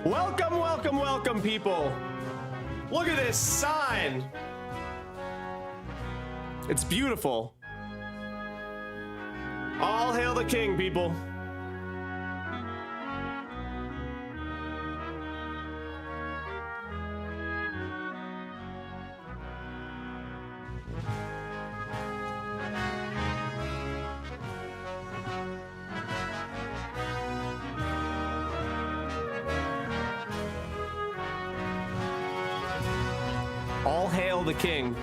Welcome, welcome, welcome, people. Look at this sign. It's beautiful. All hail the king, people. All hail the king.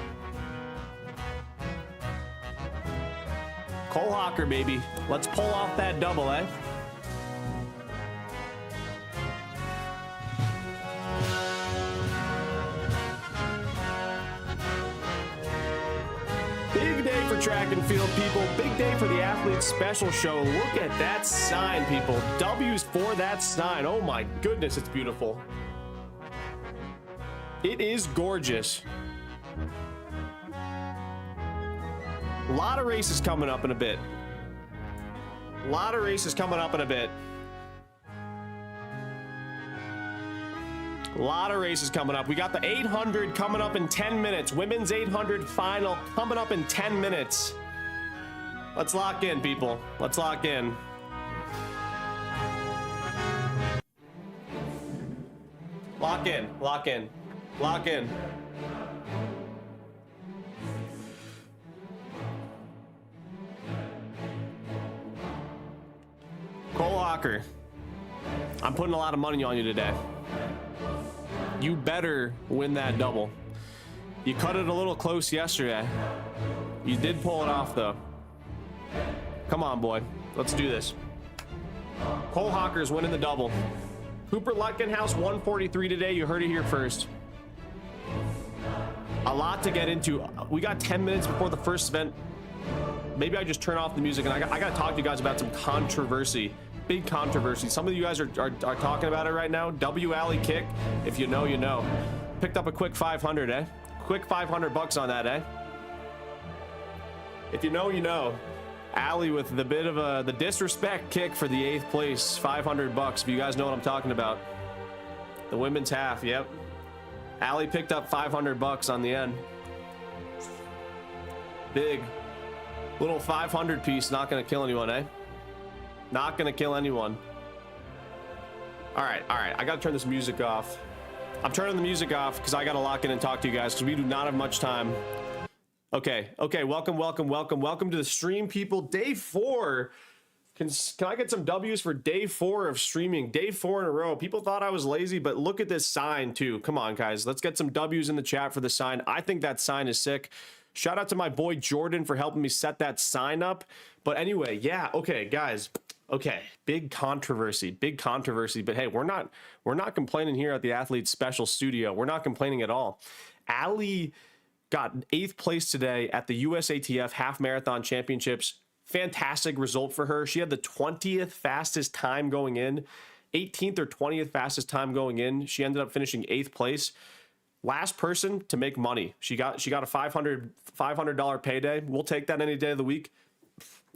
Cole Hocker, baby. Let's pull off that double, eh? Big day for track and field, people. Big day for the Athlete Special Show. Look at that sign, people. W's for that sign. Oh my goodness, it's beautiful. It is gorgeous. A lot of races coming up in a bit. A lot of races coming up in a bit. A lot of races coming up. We got the 800 coming up in 10 minutes. Women's 800 final coming up in 10 minutes. Let's lock in, people. Let's lock in. Lock in. Lock in. Lock in. Cole Hocker, I'm putting a lot of money on you today. You better win that double. You cut it a little close yesterday. You did pull it off, though. Come on, boy. Let's do this. Cole Hocker's winning the double. Cooper Lutkenhaus 143 today. You heard it here first. A lot to get into. We got 10 minutes before the first event. Maybe I just turn off the music, and I got to talk to you guys about some controversy. Big controversy. Some of you guys are talking about it right now. W Alley kick. If you know, you know. Picked up a quick 500, eh? Quick 500 bucks on that, eh? If you know, you know. Alley with the bit of the disrespect kick for the 8th place. 500 bucks. If you guys know what I'm talking about. The women's half, yep. Alley picked up 500 bucks on the end. Big. Little 500 piece, not gonna kill anyone, eh? Not gonna kill anyone. All right, I gotta turn this music off. I'm turning the music off because I gotta lock in and talk to you guys because we do not have much time. Okay, welcome to the stream, people. Day 4. Can I get some W's for day 4 of streaming? Day 4 in a row. People thought I was lazy, but look at this sign too. Come on, guys. Let's get some W's in the chat for the sign. I think that sign is sick. Shout out to my boy Jordan for helping me set that sign up. But anyway, yeah, okay, guys. Okay, big controversy. But hey, we're not complaining here at the Athlete Special Studio. We're not complaining at all. Allie got 8th place today at the USATF Half Marathon Championships. Fantastic result for her. She had the 20th fastest time going in, 18th or 20th fastest time going in. She ended up finishing 8th place. Last person to make money. She got a $500 payday. We'll take that any day of the week.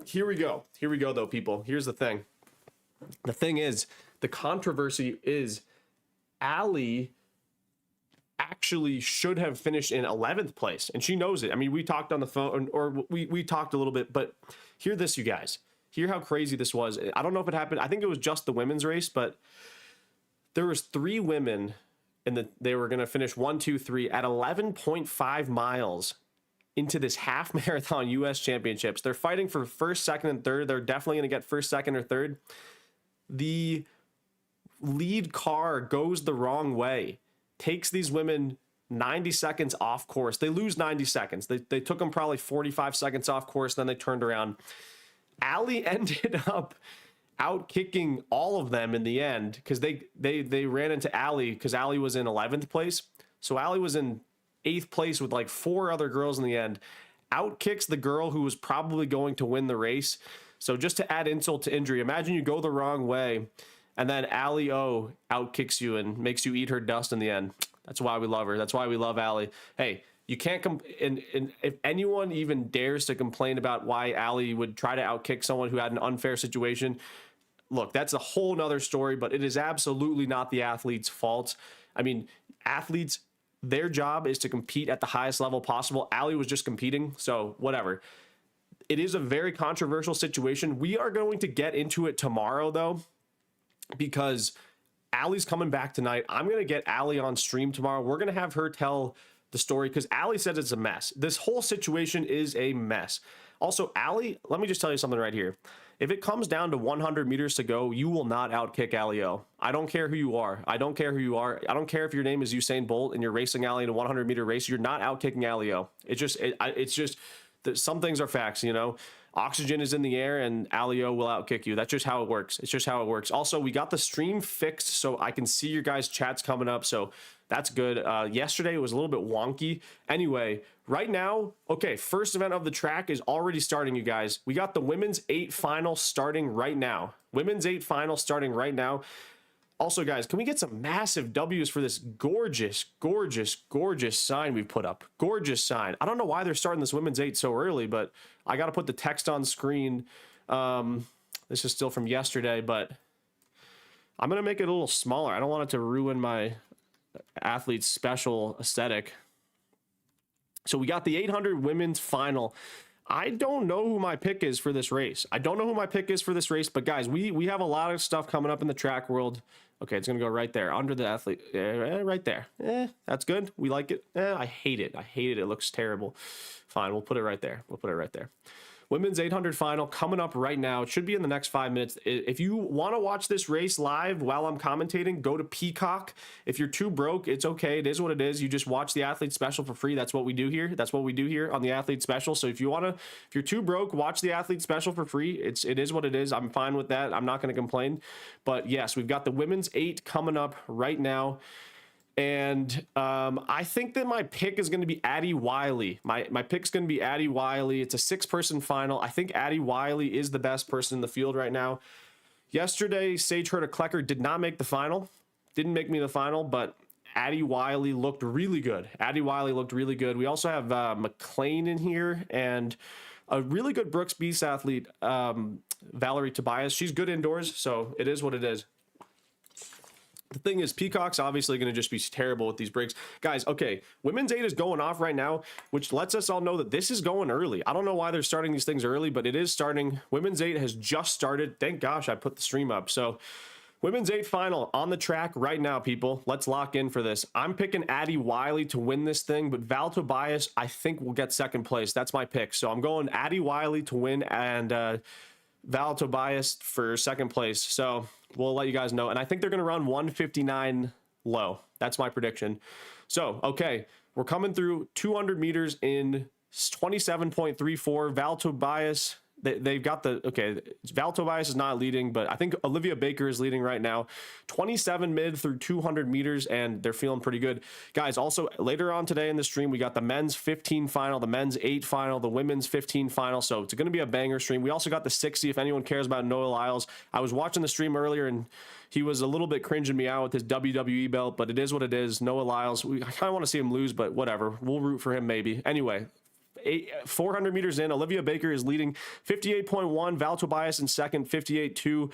Here we go though, people. Here's the thing. The thing is, the controversy is Allie actually should have finished in 11th place, and she knows it. I mean, we talked on the phone, or we talked a little bit, but hear this, you guys. Hear how crazy this was. I don't know if it happened. I think it was just the women's race, but there was 3 women, and they were going to finish 1, 2, 3 at 11.5 miles into this half marathon US championships. They're fighting for first, second, and third. They're definitely going to get first, second, or third. The lead car goes the wrong way, takes these women 90 seconds off course. They lose 90 seconds. They took them probably 45 seconds off course, then they turned around. Allie ended up out kicking all of them in the end because they ran into Allie because Allie was in 11th place. So Allie was in 8th place with like 4 other girls in the end. Out kicks the girl who was probably going to win the race. So just to add insult to injury, imagine you go the wrong way and then Allie O out kicks you and makes you eat her dust in the end. That's why we love her. That's why we love Allie. Hey, you can't and if anyone even dares to complain about why Allie would try to outkick someone who had an unfair situation, look, that's a whole nother story, but it is absolutely not the athlete's fault. I mean, athletes, their job is to compete at the highest level possible. Allie was just competing, so whatever. It is a very controversial situation. We are going to get into it tomorrow, though, because Allie's coming back tonight. I'm going to get Allie on stream tomorrow. We're going to have her tell the story because Allie said it's a mess. This whole situation is a mess. Also, Allie, let me just tell you something right here. If it comes down to 100 meters to go, you will not outkick Allie O. I don't care who you are. I don't care who you are. I don't care if your name is Usain Bolt and you're racing Allie in a 100-meter race. You're not outkicking Allie O. It's just some things are facts, you know. Oxygen is in the air and Allie O will outkick you. That's just how it works. It's just how it works. Also, we got the stream fixed so I can see your guys' chats coming up. So that's good. Yesterday it was a little bit wonky. Anyway, right now, okay, first event of the track is already starting, you guys. We got the women's 8 final starting right now. Women's 8 final starting right now. Also, guys, can we get some massive W's for this gorgeous, gorgeous, gorgeous sign we've put up? Gorgeous sign. I don't know why they're starting this women's 8 so early, but I got to put the text on screen. This is still from yesterday, but I'm going to make it a little smaller. I don't want it to ruin my athlete's special aesthetic. So we got the 800 women's final. I don't know who my pick is for this race. But guys, we have a lot of stuff coming up in the track world. Okay, it's gonna go right there under the athlete, right there. That's good. We like it. I hate it. It looks terrible. Fine, we'll put it right there. Women's 800 final coming up right now. It should be in the next 5 minutes. If you want to watch this race live while I'm commentating, go to Peacock. If you're too broke, it's okay. It is what it is. You just watch the Athlete Special for free. That's what we do here. On the Athlete Special. So if you're too broke, watch the Athlete Special for free. It is what it is. I'm fine with that. I'm not going to complain. But yes, we've got the women's 8 coming up right now. And I think that my pick is going to be Addie Wiley. My pick's going to be Addie Wiley. It's a 6-person final. I think Addie Wiley is the best person in the field right now. Yesterday, Sage Herta-Klecker did not make the final. Didn't make me the final, but Addie Wiley looked really good. We also have McLean in here and a really good Brooks Beast athlete, Valerie Tobias. She's good indoors, so it is what it is. The thing is, Peacock's obviously going to just be terrible with these breaks. Guys, okay, women's 8 is going off right now, which lets us all know that this is going early. I don't know why they're starting these things early, but it is starting. Women's 8 has just started. Thank gosh I put the stream up. So women's 8 final on the track right now, people. Let's lock in for this. I'm picking Addie Wiley to win this thing, but Val Tobias, I think, will get second place. That's my pick. So I'm going Addie Wiley to win and Val Tobias for second place. So we'll let you guys know. And I think they're going to run 159 low. That's my prediction. So, okay, we're coming through 200 meters in 27.34. Val Tobias, they've got the, okay, Val Tobias is not leading, but I think Olivia Baker is leading right now. 27 mid through 200 meters, and they're feeling pretty good. Guys, also later on today in the stream, we got the men's 15 final, the men's 8 final, the women's 15 final. So it's going to be a banger stream. We also got the 60 if anyone cares about Noah Lyles. I was watching the stream earlier, and he was a little bit cringing me out with his WWE belt, but it is what it is. Noah Lyles, I kind of want to see him lose, but whatever. We'll root for him maybe. Anyway, 400 meters in, Olivia Baker is leading 58.1, Val Tobias in second, 58.2,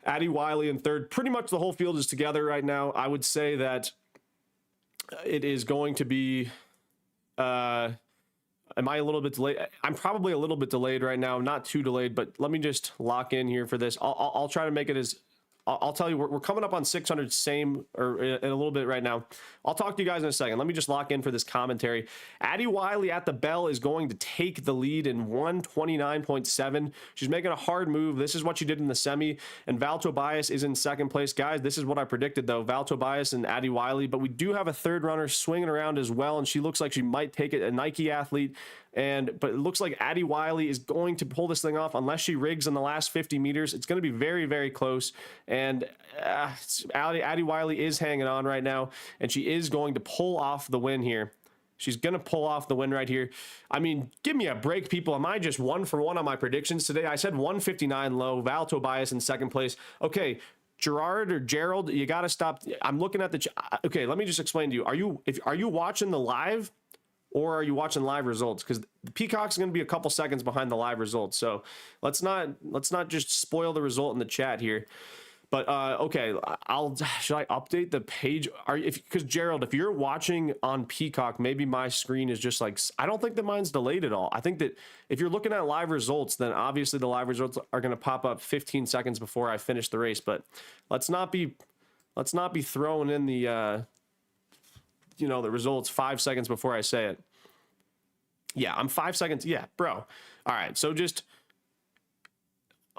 Addie Wiley in third. Pretty much the whole field is together right now. I would say that it is going to be, am I a little bit delayed? I'm probably a little bit delayed right now, not too delayed, but let me just lock in here for this. I'll try to make it as, I'll tell you, we're coming up on 600 same, or in a little bit right now. I'll talk to you guys in a second. Let me just lock in for this commentary. Addie Wiley at the bell is going to take the lead in 129.7. She's making a hard move. This is what she did in the semi, and Val Tobias is in second place. Guys, this is what I predicted, though. Val Tobias and Addie Wiley, but we do have a third runner swinging around as well, and she looks like she might take it, a Nike athlete. But it looks like Addie Wiley is going to pull this thing off unless she rigs in the last 50 meters. It's going to be very, very close. And Addie Wiley is hanging on right now, and she is going to pull off the win here. She's going to pull off the win right here. I mean, give me a break, people. Am I just 1 for 1 on my predictions today? I said 159 low, Val Tobias in second place. Okay, Gerard or Gerald, you got to stop. I'm looking at the... Okay, let me just explain to you. Are you watching the live? or are you watching live results? Because Peacock's going to be a couple seconds behind the live results. So let's not just spoil the result in the chat here. But okay, should I update the page? Because Gerald, if you're watching on Peacock, maybe my screen is just like, I don't think that mine's delayed at all. I think that if you're looking at live results, then obviously the live results are going to pop up 15 seconds before I finish the race. But let's not be throwing in the the results 5 seconds before I say it. Yeah, I'm 5 seconds. Yeah, bro. All right, so just.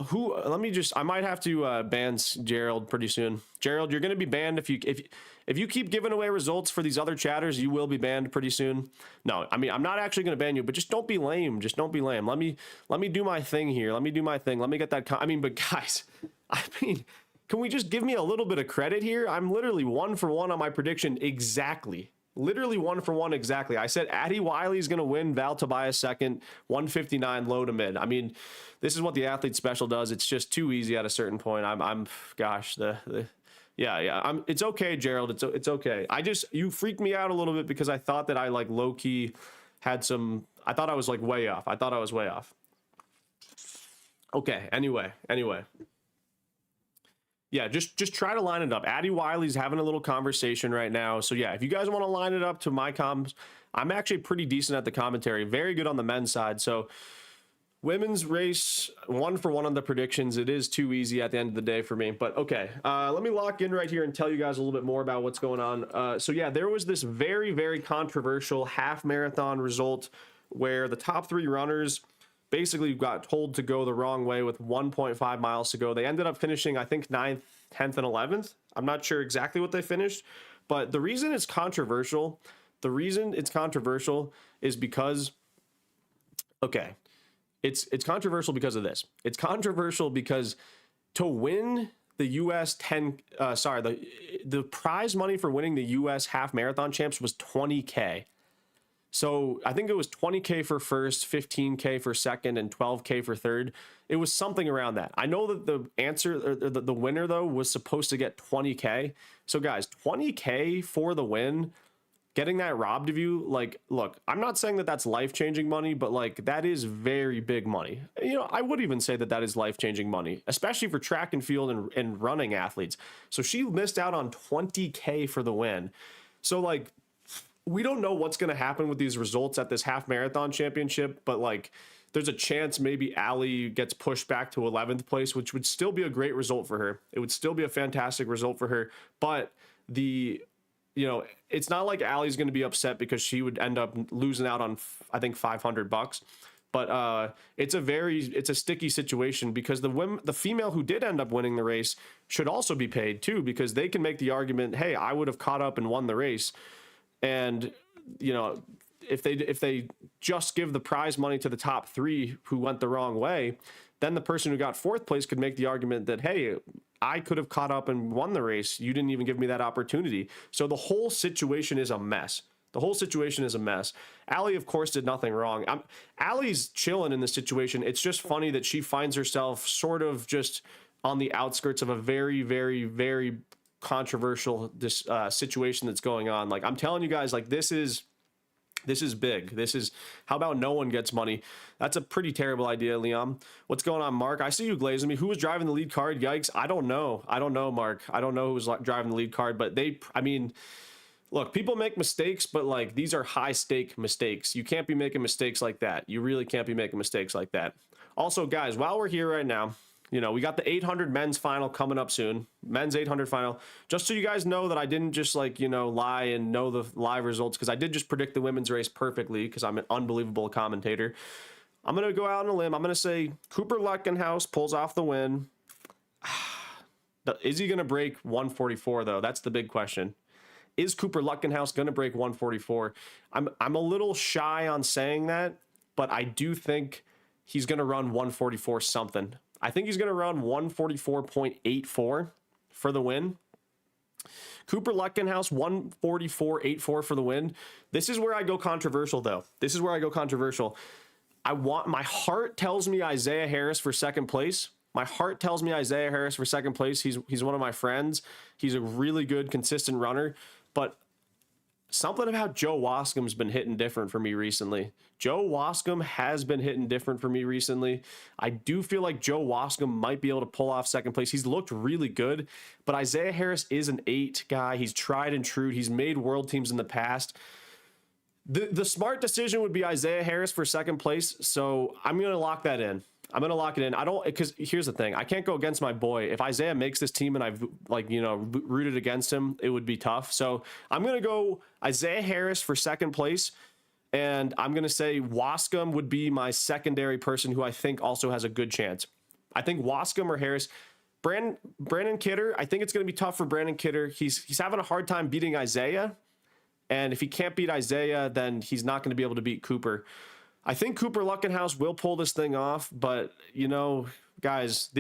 I might have to ban Gerald pretty soon. Gerald, you're going to be banned if you keep giving away results for these other chatters. You will be banned pretty soon. No, I mean, I'm not actually going to ban you, but just don't be lame. Just don't be lame. Let me do my thing here. Let me do my thing. Let me get that. But guys, I mean, can we just give me a little bit of credit here? I'm literally 1 for 1 on my prediction exactly. Literally 1 for 1 exactly. I said Addy Wiley's going to win, Val Tobias second, 159 low to mid. I mean, this is what the athlete special does. It's just too easy at a certain point. Gosh, it's okay, Gerald. It's okay. You freaked me out a little bit because I thought that I like low key had some. I thought I was like way off. Okay. Anyway. Yeah, just try to line it up. Addy Wiley's having a little conversation right now. So yeah, if you guys want to line it up to my comms, I'm actually pretty decent at the commentary. Very good on the men's side. So women's race, 1 for 1 on the predictions. It is too easy at the end of the day for me. But okay, let me lock in right here and tell you guys a little bit more about what's going on. So yeah, there was this very, very controversial half marathon result where the top 3 runners basically got told to go the wrong way with 1.5 miles to go. They ended up finishing, I think, 9th, 10th, and 11th. I'm not sure exactly what they finished, but the reason it's controversial, is because, okay, it's controversial because of this. It's controversial because to win the U.S. the prize money for winning the U.S. half marathon champs was $20K. So I think it was $20K for first, $15K for second, and $12K for third. It was something around that. I know that the answer, or the winner though, was supposed to get $20K. So guys, $20K for the win, getting that robbed of you, like, look, I'm not saying that that's life-changing money, but like that is very big money. I would even say that is life-changing money, especially for track and field and running athletes. So she missed out on $20K for the win. So like, we don't know what's going to happen with these results at this half marathon championship, but like there's a chance maybe Allie gets pushed back to 11th place, which would still be a great result for her. It would still be a fantastic result for her. But it's not like Allie's going to be upset because she would end up losing out on, I think, $500. But it's a sticky situation because the female who did end up winning the race should also be paid too, because they can make the argument, hey, I would have caught up and won the race. And if they just give the prize money to the top 3 who went the wrong way, then the person who got 4th place could make the argument that, hey, I could have caught up and won the race. You didn't even give me that opportunity. So the whole situation is a mess. Allie, of course, did nothing wrong. Allie's chilling in this situation. It's just funny that she finds herself sort of just on the outskirts of a very, very, very controversial situation that's going on. Like, I'm telling you guys, like, this is big. How about no one gets money? That's a pretty terrible idea, Liam. What's going on, Mark? I see you glazing me. Who was driving the lead card? Yikes. I don't know, Mark. I don't know who was driving the lead card, but look, people make mistakes, but like, these are high stake mistakes. You can't be making mistakes like that. You really can't be making mistakes like that. Also, guys, while we're here right now, we got the 800 men's final coming up soon. Men's 800 final. Just so you guys know that I didn't just lie and know the live results, because I did just predict the women's race perfectly because I'm an unbelievable commentator. I'm going to go out on a limb. I'm going to say Cooper Lutkenhaus pulls off the win. Is he going to break 144 though? That's the big question. Is Cooper Lutkenhaus going to break 144? I'm a little shy on saying that, but I do think he's going to run 144 something. I think he's going to run 144.84 for the win. Cooper Lutkenhaus, 144.84 for the win. This is where I go controversial, though. My heart tells me Isaiah Harris for second place. He's one of my friends. He's a really good, consistent runner. But something about Joe Wascom's been hitting different for me recently. Joe Wascom has been hitting different for me recently. I do feel like Joe Wascom might be able to pull off second place. He's looked really good, but Isaiah Harris is an 8 guy. He's tried and true. He's made world teams in the past. The smart decision would be Isaiah Harris for second place, so I'm going to lock that in. I'm going to lock it in. I don't, because here's the thing. I can't go against my boy. If Isaiah makes this team and I've, like, you know, rooted against him, it would be tough. So I'm going to go Isaiah Harris for second place. And I'm going to say Wascom would be my secondary person who I think also has a good chance. I think Wascom or Harris. Brandon Kidder, I think it's going to be tough for Brandon Kidder. He's having a hard time beating Isaiah. And if he can't beat Isaiah, then he's not going to be able to beat Cooper. I think Cooper Lutkenhaus will pull this thing off, but, you know, guys,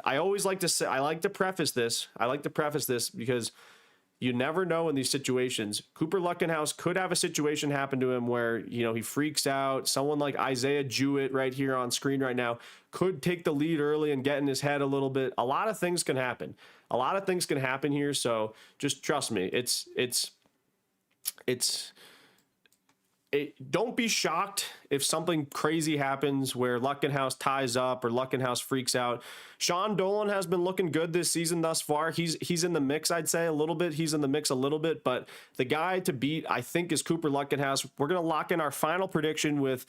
I always like to say, I like to preface this because you never know in these situations. Cooper Lutkenhaus could have a situation happen to him where, you know, he freaks out. Someone like Isaiah Jewett right here on screen right now could take the lead early and get in his head a little bit. A lot of things can happen. A lot of things can happen here, so just trust me. Don't be shocked if something crazy happens where Lutkenhaus ties up or Lutkenhaus freaks out. Sean Dolan has been looking good this season thus far. He's in the mix, I'd say, a little bit. He's in the mix a little bit, but the guy to beat, I think, is Cooper Lutkenhaus. We're going to lock in our final prediction with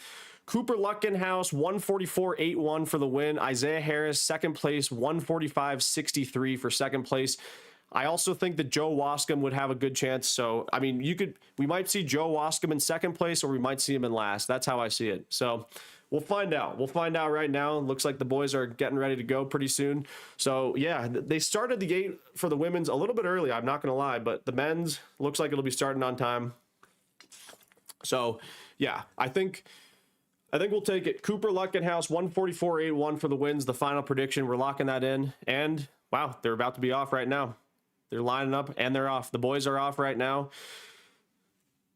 Cooper Lutkenhaus 144.81 for the win. Isaiah Harris, second place, 145.63 for second place. I also think that Joe Wascom would have a good chance. So, I mean, we might see Joe Wascom in second place, or we might see him in last. That's how I see it. So we'll find out. We'll find out right now. Looks like the boys are getting ready to go pretty soon. So yeah, they started the gate for the women's a little bit early. I'm not going to lie, but the men's looks like it'll be starting on time. So yeah, I think we'll take it. Cooper Lutkenhaus 144.81 for the wins. The final prediction. We're locking that in. And wow, they're about to be off right now. They're lining up and they're off. The boys are off right now.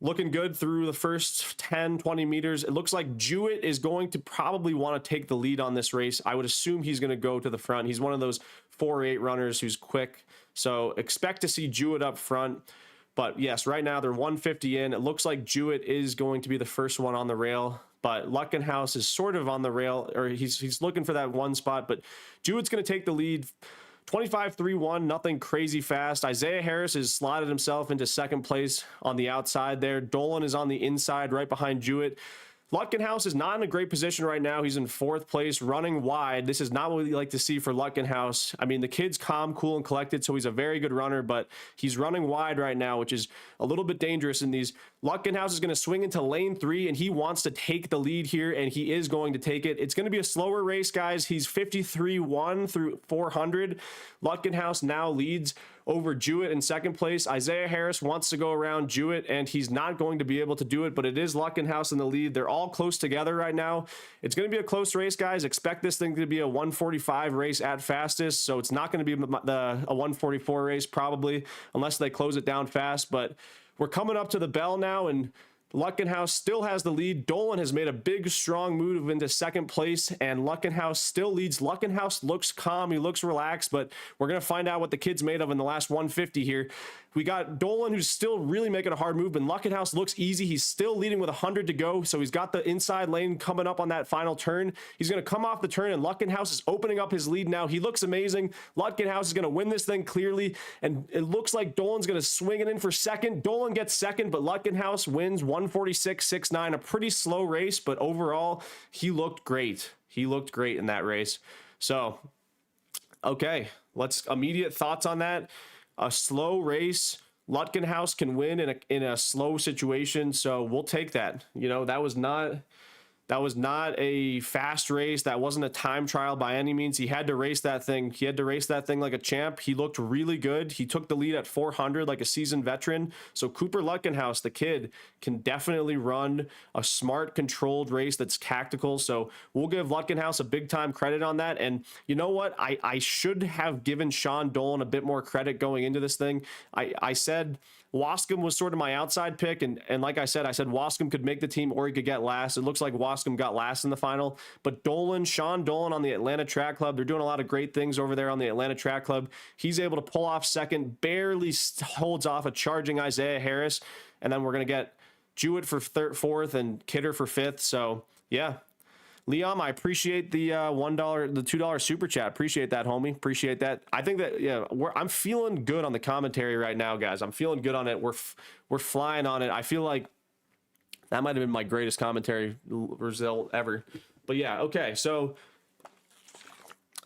Looking good through the first 10, 20 meters. It looks like Jewett is going to probably want to take the lead on this race. I would assume he's going to go to the front. He's one of those 4.8 runners who's quick. So expect to see Jewett up front. But yes, right now they're 150 in. It looks like Jewett is going to be the first one on the rail. But Lutkenhaus is sort of on the rail, or he's looking for that one spot. But Jewett's going to take the lead. 25.31, nothing crazy fast. Isaiah Harris has slotted himself into second place on the outside there. Dolan is on the inside right behind Jewett. Lutkenhaus is not in a great position right now. He's in fourth place, running wide. This is not what we like to see for Lutkenhaus. I mean, the kid's calm, cool, and collected, so he's a very good runner, but he's running wide right now, which is a little bit dangerous in these. Lutkenhaus is going to swing into lane 3, and he wants to take the lead here, and he is going to take it. It's going to be a slower race, guys. He's 53.1 through 400. Lutkenhaus now leads over Jewett in second place. Isaiah Harris wants to go around Jewett, and he's not going to be able to do it, but it is Lutkenhaus in the lead. They're all close together right now. It's going to be a close race, guys. Expect this thing to be a 145 race at fastest, so it's not going to be a 144 race probably, unless they close it down fast, but we're coming up to the bell now, and Lutkenhaus still has the lead. Dolan has made a big, strong move into second place, and Lutkenhaus still leads. Lutkenhaus looks calm. He looks relaxed, but we're going to find out what the kid's made of in the last 150 here. We got Dolan, who's still really making a hard move, and Lutkenhaus looks easy. He's still leading with 100 to go, so he's got the inside lane coming up on that final turn. He's going to come off the turn, and Lutkenhaus is opening up his lead now. He looks amazing. Lutkenhaus is going to win this thing clearly, and it looks like Dolan's going to swing it in for second. Dolan gets second, but Lutkenhaus wins 146.69. A pretty slow race, but overall, he looked great. He looked great in that race. So, okay, let's immediate thoughts on that. A slow race. Lutkenhaus can win in a slow situation, so we'll take that. You know, that was not a fast race. That wasn't a time trial by any means. He had to race that thing. He had to race that thing like a champ. He looked really good. He took the lead at 400 like a seasoned veteran. So Cooper Lutkenhaus, the kid, can definitely run a smart, controlled race that's tactical. So we'll give Lutkenhaus a big time credit on that. And you know what? I should have given Sean Dolan a bit more credit going into this thing. I said Wascom was sort of my outside pick, and like I said Wascom could make the team or he could get last. It looks like Wascom got last in the final, but Sean Dolan on the Atlanta Track Club, they're doing a lot of great things over there on the Atlanta Track Club. He's able to pull off second, barely holds off a charging Isaiah Harris, and then we're gonna get Jewett for fourth and Kidder for fifth. So yeah, Liam, I appreciate the $1, the $2 super chat. Appreciate that, homie. Appreciate that. I think that I'm feeling good on the commentary right now, guys. I'm feeling good on it. We're flying on it. I feel like that might have been my greatest commentary result ever. But yeah, okay. So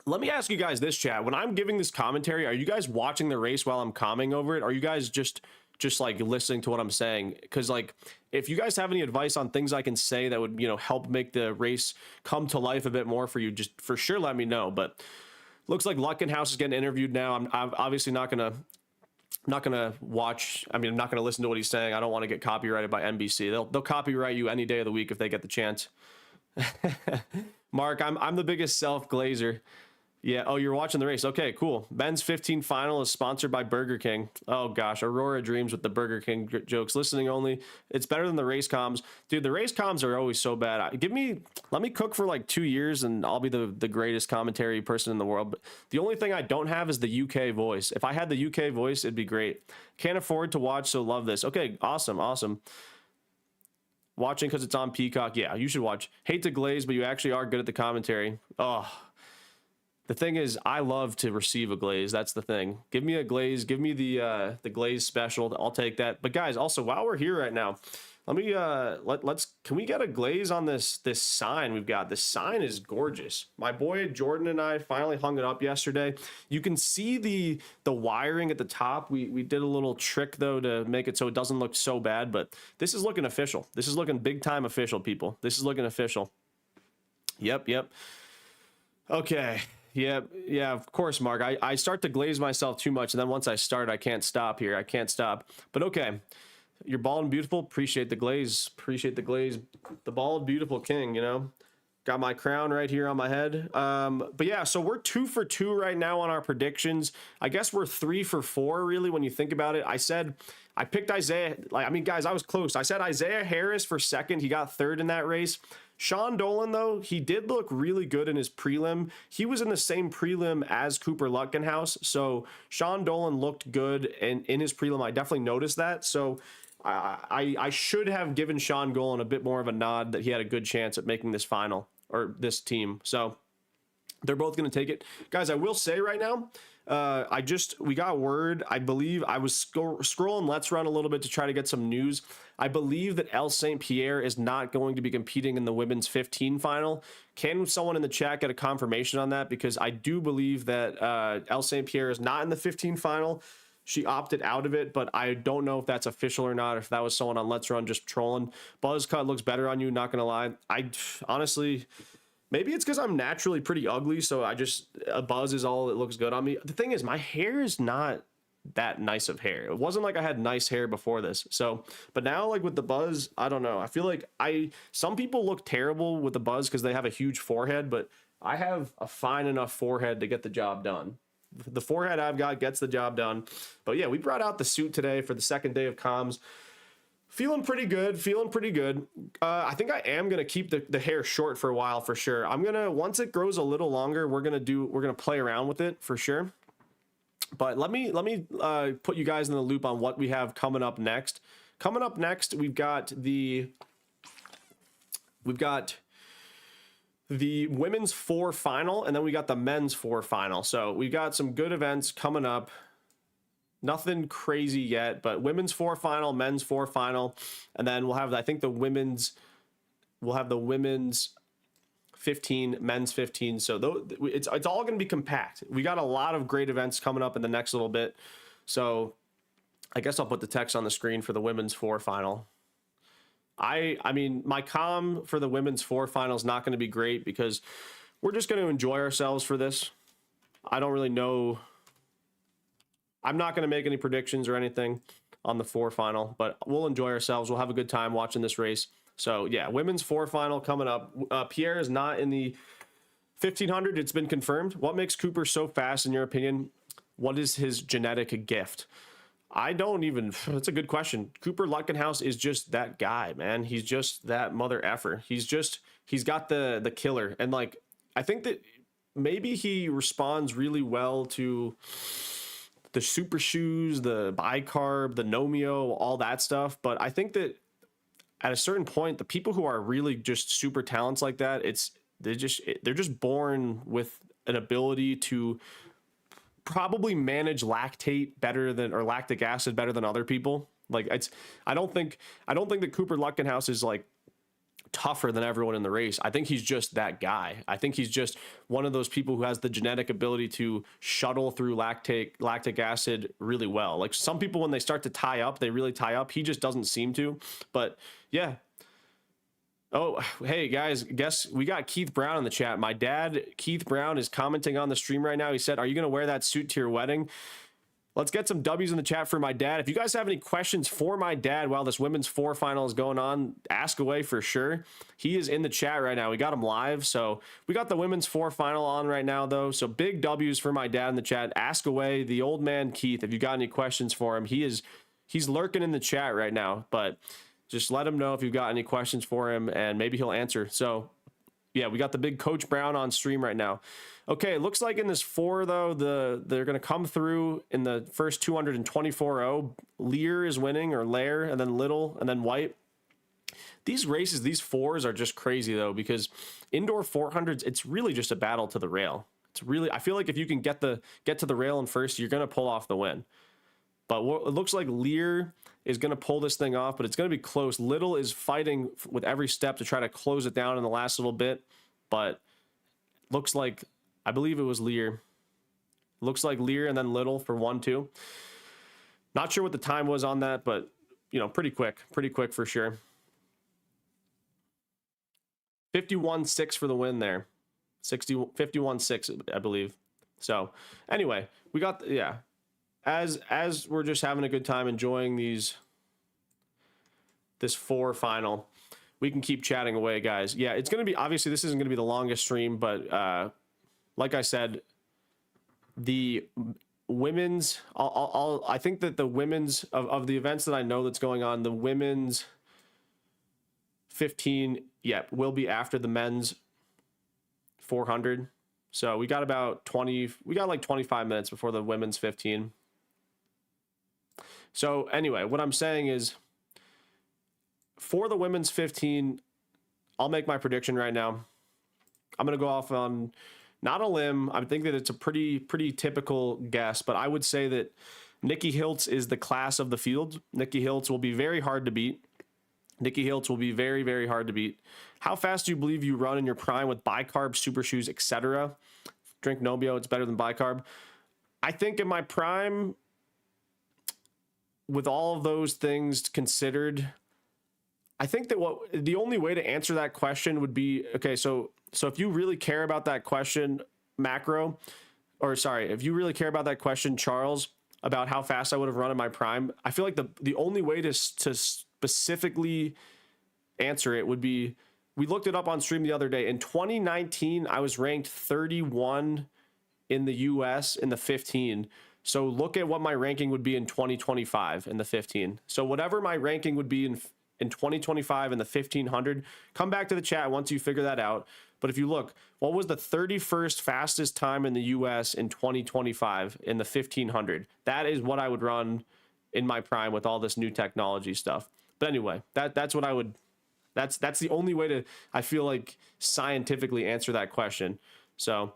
let me ask you guys this, chat. When I'm giving this commentary, are you guys watching the race while I'm commenting over it? Are you guys just like listening to what I'm saying? Because like, if you guys have any advice on things I can say that would, help make the race come to life a bit more for you, just for sure let me know. But looks like Lutkenhaus is getting interviewed now. I'm obviously not gonna watch. I mean, I'm not gonna listen to what he's saying. I don't want to get copyrighted by NBC. They'll copyright you any day of the week if they get the chance. Mark, I'm the biggest self-glazer. Yeah. Oh, you're watching the race. Okay, cool. Men's 15 final is sponsored by Burger King. Oh gosh, Aurora dreams with the Burger King jokes. Listening only. It's better than the race comms, dude. The race comms are always so bad. Let me cook for like 2 years and I'll be the greatest commentary person in the world. But the only thing I don't have is the UK voice. If I had the UK voice, it'd be great. Can't afford to watch, so love this. Okay, awesome. Watching because it's on Peacock. Yeah, you should watch. Hate to glaze, but you actually are good at the commentary. Oh. The thing is, I love to receive a glaze. That's the thing. Give me a glaze. Give me the glaze special. I'll take that. But guys, also while we're here right now, let me can we get a glaze on this sign we've got? This sign is gorgeous. My boy Jordan and I finally hung it up yesterday. You can see the wiring at the top. We did a little trick though to make it so it doesn't look so bad. But this is looking official. This is looking big time official, people. This is looking official. Yep. Okay. Yeah, of course, Mark. I start to glaze myself too much, and then once I start, I can't stop here. I can't stop. But okay, you're bald and beautiful. Appreciate the glaze. Appreciate the glaze. The bald, beautiful king, Got my crown right here on my head. But yeah, so we're 2 for 2 right now on our predictions. I guess we're 3 for 4, really, when you think about it. I picked Isaiah. Guys, I was close. I said Isaiah Harris for second. He got third in that race. Sean Dolan, though, he did look really good in his prelim. He was in the same prelim as Cooper Lutkenhaus, so Sean Dolan looked good in his prelim. I definitely noticed that, so I should have given Sean Dolan a bit more of a nod that he had a good chance at making this final, or this team. So they're both going to take it. Guys, I will say right now, we got word. I believe I was scrolling Let's Run a little bit to try to get some news. I believe that El St. Pierre is not going to be competing in the women's 15 final. Can someone in the chat get a confirmation on that? Because I do believe that El St. Pierre is not in the 15 final. She opted out of it, but I don't know if that's official or not, if that was someone on Let's Run just trolling. Buzzcut looks better on you, not going to lie. I honestly... Maybe it's because I'm naturally pretty ugly, so a buzz is all that looks good on me. The thing is, my hair is not that nice of hair. It wasn't like I had nice hair before this. So, but now, like with the buzz, I don't know. I feel like some people look terrible with the buzz because they have a huge forehead, but I have a fine enough forehead to get the job done. The forehead I've got gets the job done. But yeah, we brought out the suit today for the second day of comms. Feeling pretty good. I think I am going to keep the hair short for a while for sure. Once it grows a little longer, we're going to play around with it for sure. But let me put you guys in the loop on what we have coming up next. Coming up next, we've got the women's 4 final, and then we got the men's 4 final. So we got some good events coming up. Nothing crazy yet, but women's 4 final, men's 4 final, and then we'll have, I think, the women's 15, men's 15. So it's all going to be compact. We got a lot of great events coming up in the next little bit. So I guess I'll put the text on the screen for the women's 4 final. I mean, my comm for the women's 4 final is not going to be great because we're just going to enjoy ourselves for this. I don't really know. I'm not going to make any predictions or anything on the 4 final, but we'll enjoy ourselves. We'll have a good time watching this race. So yeah, women's 4 final coming up. Pierre is not in the 1500. It's been confirmed. What makes Cooper so fast in your opinion? What is his genetic gift? That's a good question. Cooper Lutkenhaus is just that guy, man. He's just that mother effer. He's got the killer. And like, I think that maybe he responds really well to the super shoes, the bicarb, the Nomeo, all that stuff. But I think that at a certain point, the people who are really just super talents like that, they're just born with an ability to probably manage lactate better than, or lactic acid better than other people. Like I don't think that Cooper Lutkenhaus is like tougher than everyone in the race. I think he's just that guy. I think he's just one of those people who has the genetic ability to shuttle through lactic acid really well. Like some people, when they start to tie up, they really tie up. He just doesn't seem to. But yeah. Oh, hey guys, guess we got Keith Brown in the chat. My dad, Keith Brown, is commenting on the stream right now. He said, "Are you going to wear that suit to your wedding?" Let's get some W's in the chat for my dad. If you guys have any questions for my dad while this women's 4 final is going on, ask away for sure. He is in the chat right now. We got him live. So we got the women's 4 final on right now, though. So big W's for my dad in the chat. Ask away. The old man, Keith, if you got any questions for him, he's lurking in the chat right now. But just let him know if you've got any questions for him, and maybe he'll answer. So yeah, we got the big Coach Brown on stream right now. Okay, it looks like in this 4, though, they're going to come through in the first 224.0. Lear is winning, or Lair, and then Little, and then White. These races, these 4s are just crazy, though, because indoor 400s, it's really just a battle to the rail. It's really, I feel like if you can get to the rail in first, you're going to pull off the win. But it looks like Lear is going to pull this thing off, but it's going to be close. Little is fighting with every step to try to close it down in the last little bit, but looks like, I believe it was Lear. Looks like Lear and then Little for 1-2. Not sure what the time was on that, but, you know, pretty quick for sure. 51.6 for the win there. 51.6, I believe. So anyway, we got, yeah. As we're just having a good time enjoying this 4 final, we can keep chatting away, guys. Yeah, it's going to be, obviously this isn't going to be the longest stream, but like I said, the women's, I think that the women's of the events that I know that's going on, the women's 15, yeah, will be after the men's 400. So we got about 20, we got like 25 minutes before the women's 15. So anyway, what I'm saying is, for the women's 15, I'll make my prediction right now. I'm going to go off on not a limb. I think that it's a pretty typical guess, but I would say that Nikki Hiltz is the class of the field. Nikki Hiltz will be very hard to beat. Nikki Hiltz will be very, very hard to beat. How fast do you believe you run in your prime with bicarb, super shoes, etc.? Drink Nobio, it's better than bicarb. I think in my prime, with all of those things considered, I think that the only way to answer that question would be, okay, so if you really care about that question, Macro, or sorry, if you really care about that question, Charles, about how fast I would have run in my prime, I feel like the only way to specifically answer it would be, we looked it up on stream the other day. In 2019, I was ranked 31 in the US in the 15. So look at what my ranking would be in 2025 in the 15. So whatever my ranking would be in 2025 in the 1500, come back to the chat once you figure that out. But if you look, what was the 31st fastest time in the US in 2025 in the 1500? That is what I would run in my prime with all this new technology stuff. But anyway, that's what I would, that's the only way to, I feel like, scientifically answer that question. So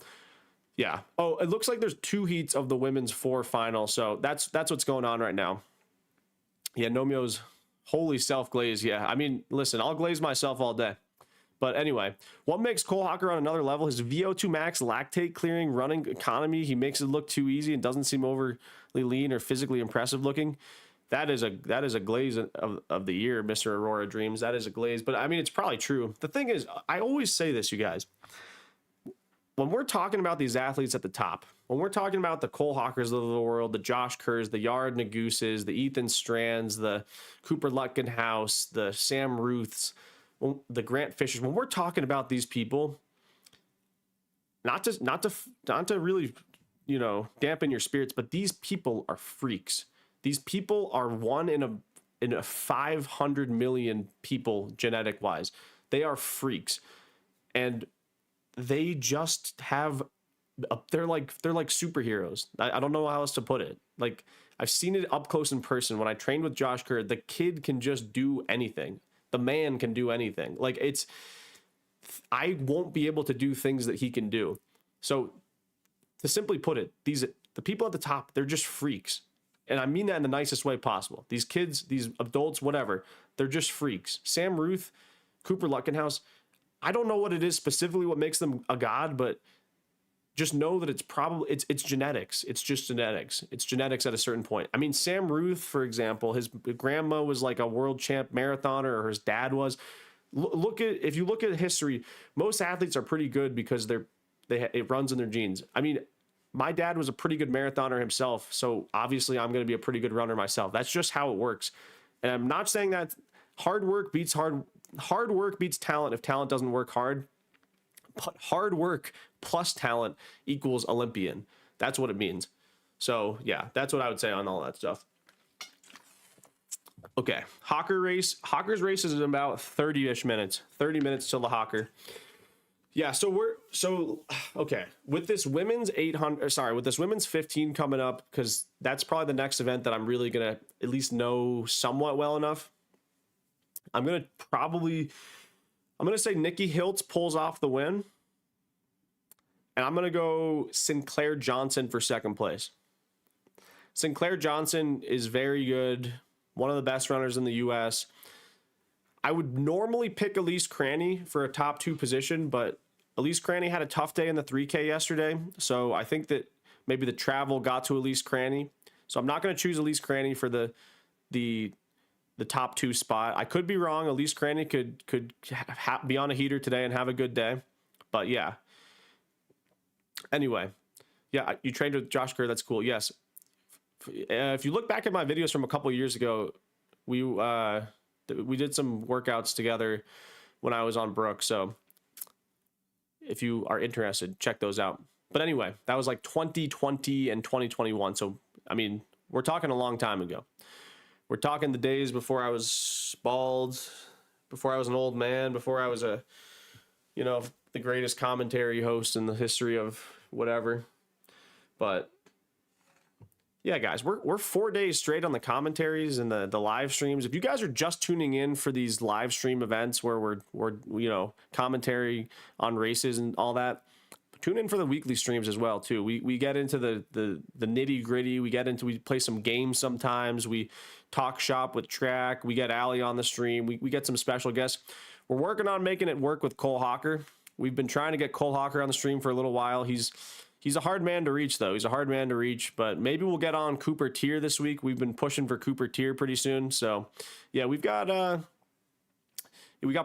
yeah. Oh, it looks like there's 2 heats of the women's 4 final. So that's what's going on right now. Yeah, Nomio's wholly self-glazed. Yeah, I mean, listen, I'll glaze myself all day. But anyway, what makes Cole Hocker on another level? His VO2 max, lactate clearing, running economy. He makes it look too easy and doesn't seem overly lean or physically impressive looking. That is a glaze of the year, Mr. Aurora Dreams. That is a glaze. But I mean, it's probably true. The thing is, I always say this, you guys. When we're talking about these athletes at the top, when we're talking about the Cole Hockers of the world, the Josh Kerrs, the Yard Naguses, the Ethan Strands, the Cooper Lutkenhaus, the Sam Ruths, the Grant Fishers, when we're talking about these people, not to really, you know, dampen your spirits, but these people are freaks. These people are one in a 500 million people genetic wise. They are freaks. And they just have they're like superheroes. I don't know how else to put it. Like, I've seen it up close in person when I trained with Josh Kerr. The kid can just do anything. The man can do anything. Like, I won't be able to do things that he can do. So, to simply put it, the people at the top, they're just freaks. And I mean that in the nicest way possible. These kids, these adults, whatever, they're just freaks. Sam Ruth, Cooper Lutkenhaus, I don't know what it is specifically what makes them a god, but just know that it's probably, it's genetics. It's just genetics. It's genetics at a certain point. I mean, Sam Ruth, for example, his grandma was like a world champ marathoner, or his dad was. If you look at history, most athletes are pretty good because it runs in their genes. I mean, my dad was a pretty good marathoner himself, so obviously I'm going to be a pretty good runner myself. That's just how it works. And I'm not saying that hard work beats talent if talent doesn't work hard. But hard work plus talent equals Olympian. That's what it means. So yeah, that's what I would say on all that stuff. Okay, Hocker race. Hocker's race is in about 30-ish minutes. 30 minutes till the Hocker. Yeah, okay. With this women's 15 coming up, because that's probably the next event that I'm really gonna at least know somewhat well enough. I'm gonna say Nikki Hiltz pulls off the win, and I'm gonna go Sinclair Johnson for second place. Sinclair Johnson is very good, one of the best runners in the U.S. I would normally pick Elise Cranny for a top 2 position, but Elise Cranny had a tough day in the 3K yesterday, so I think that maybe the travel got to Elise Cranny. So I'm not going to choose Elise Cranny for the top 2 spot. I could be wrong. Elise Cranny could be on a heater today and have a good day, but yeah. Anyway, yeah, you trained with Josh Kerr. That's cool. Yes. If you look back at my videos from a couple of years ago, we did some workouts together when I was on Brook. So if you are interested, check those out. But anyway, that was like 2020 and 2021. So, I mean, we're talking a long time ago. We're talking the days before I was bald, before I was an old man, before I was the greatest commentary host in the history of whatever. But yeah, guys, we're 4 days straight on the commentaries and the live streams. If you guys are just tuning in for these live stream events where we're commentary on races and all that, tune in for the weekly streams as well too. We get into the nitty gritty. We play some games sometimes. We talk shop with track. We get Allie on the stream. We get some special guests. We're working on making it work with Cole Hocker. We've been trying to get Cole Hocker on the stream for a little while. He's a hard man to reach, though. He's a hard man to reach, but maybe we'll get on Cooper Tier this week. We've been pushing for Cooper Tier pretty soon. So, yeah, we got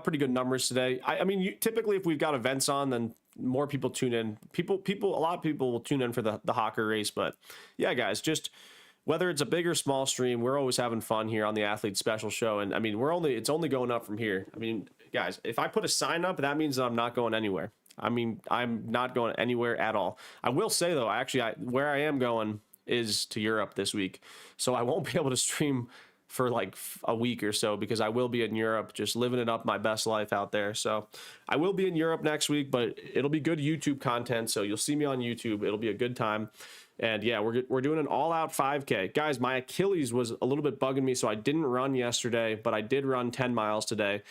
pretty good numbers today. I mean, typically if we've got events on, then more people tune in. A lot of people will tune in for the Hocker race. But yeah, guys, just whether it's a big or small stream, we're always having fun here on the Athlete Special Show. And I mean, it's only going up from here. I mean, guys, if I put a sign up, that means that I'm not going anywhere. I mean, I'm not going anywhere at all. I will say, though, where I am going is to Europe this week. So I won't be able to stream for like a week or so because I will be in Europe just living it up, my best life out there. So I will be in Europe next week, but it'll be good YouTube content. So you'll see me on YouTube. It'll be a good time. And yeah, we're doing an all-out 5K. Guys, my Achilles was a little bit bugging me, so I didn't run yesterday, but I did run 10 miles today.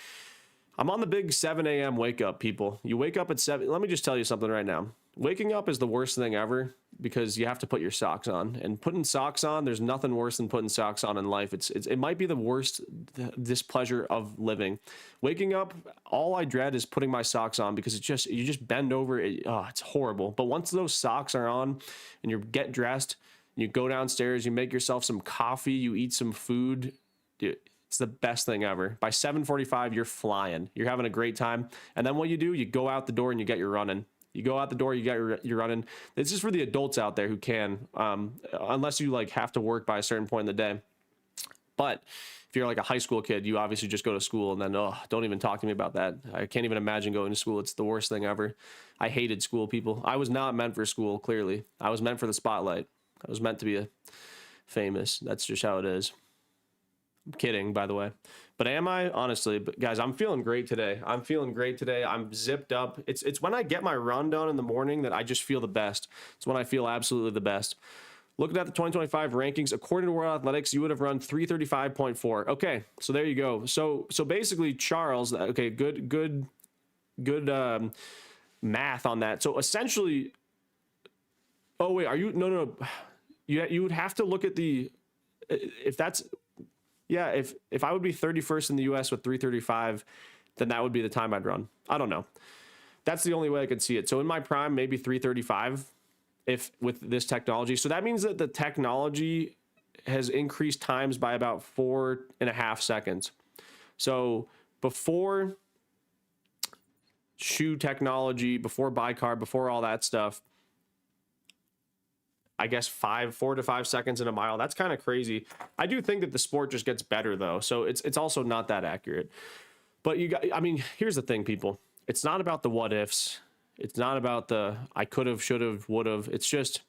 I'm on the big 7 a.m. wake up, people. You wake up at 7. Let me just tell you something right now. Waking up is the worst thing ever because you have to put your socks on. And putting socks on, there's nothing worse than putting socks on in life. It might be the worst displeasure of living. Waking up, all I dread is putting my socks on because you just bend over. It's horrible. But once those socks are on and you get dressed, and you go downstairs, you make yourself some coffee, you eat some food, dude, it's the best thing ever. By 7:45, you're flying. You're having a great time. And then what you do, you go out the door and you get your running. You go out the door, you get your running. This is for the adults out there who can, unless you like have to work by a certain point in the day. But if you're like a high school kid, you obviously just go to school and then, don't even talk to me about that. I can't even imagine going to school. It's the worst thing ever. I hated school, people. I was not meant for school, clearly. I was meant for the spotlight. I was meant to be famous. That's just how it is. I'm kidding, by the way. But am I? Honestly, but guys, I'm feeling great today. I'm feeling great today. I'm zipped up. It's when I get my run done in the morning that I just feel the best. It's when I feel absolutely the best. Looking at the 2025 rankings, according to World Athletics, you would have run 3:35.4. Okay, so there you go. So basically, Charles. Okay, good math on that. So essentially, oh wait, are you? No. You would have to look at the if that's. Yeah, if I would be 31st in the US with 3:35, then that would be the time I'd run. I don't know. That's the only way I could see it. So in my prime, maybe 3:35 if with this technology. So that means that the technology has increased times by about 4.5 seconds. So before shoe technology, before bicarb, before all that stuff, I guess 4 to 5 seconds in a mile. That's kind of crazy. I do think that the sport just gets better though. So it's also not that accurate. But I mean, here's the thing, people. It's not about the what ifs. It's not about the I could have, should have, would have. It's just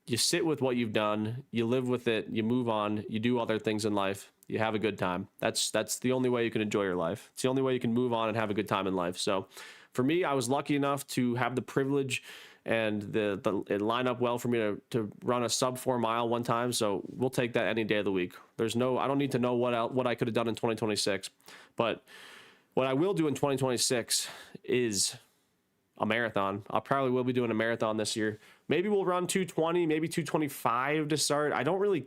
you sit with what you've done, you live with it, you move on, you do other things in life, you have a good time. That's the only way you can enjoy your life. It's the only way you can move on and have a good time in life. So for me, I was lucky enough to have the privilege and it lined up well for me to run a sub 4 mile one time. So we'll take that any day of the week. I don't need to know what I could have done in 2026, but what I will do in 2026 is a marathon. I probably will be doing a marathon this year. Maybe we'll run 2:20, maybe 2:25 to start. I don't really,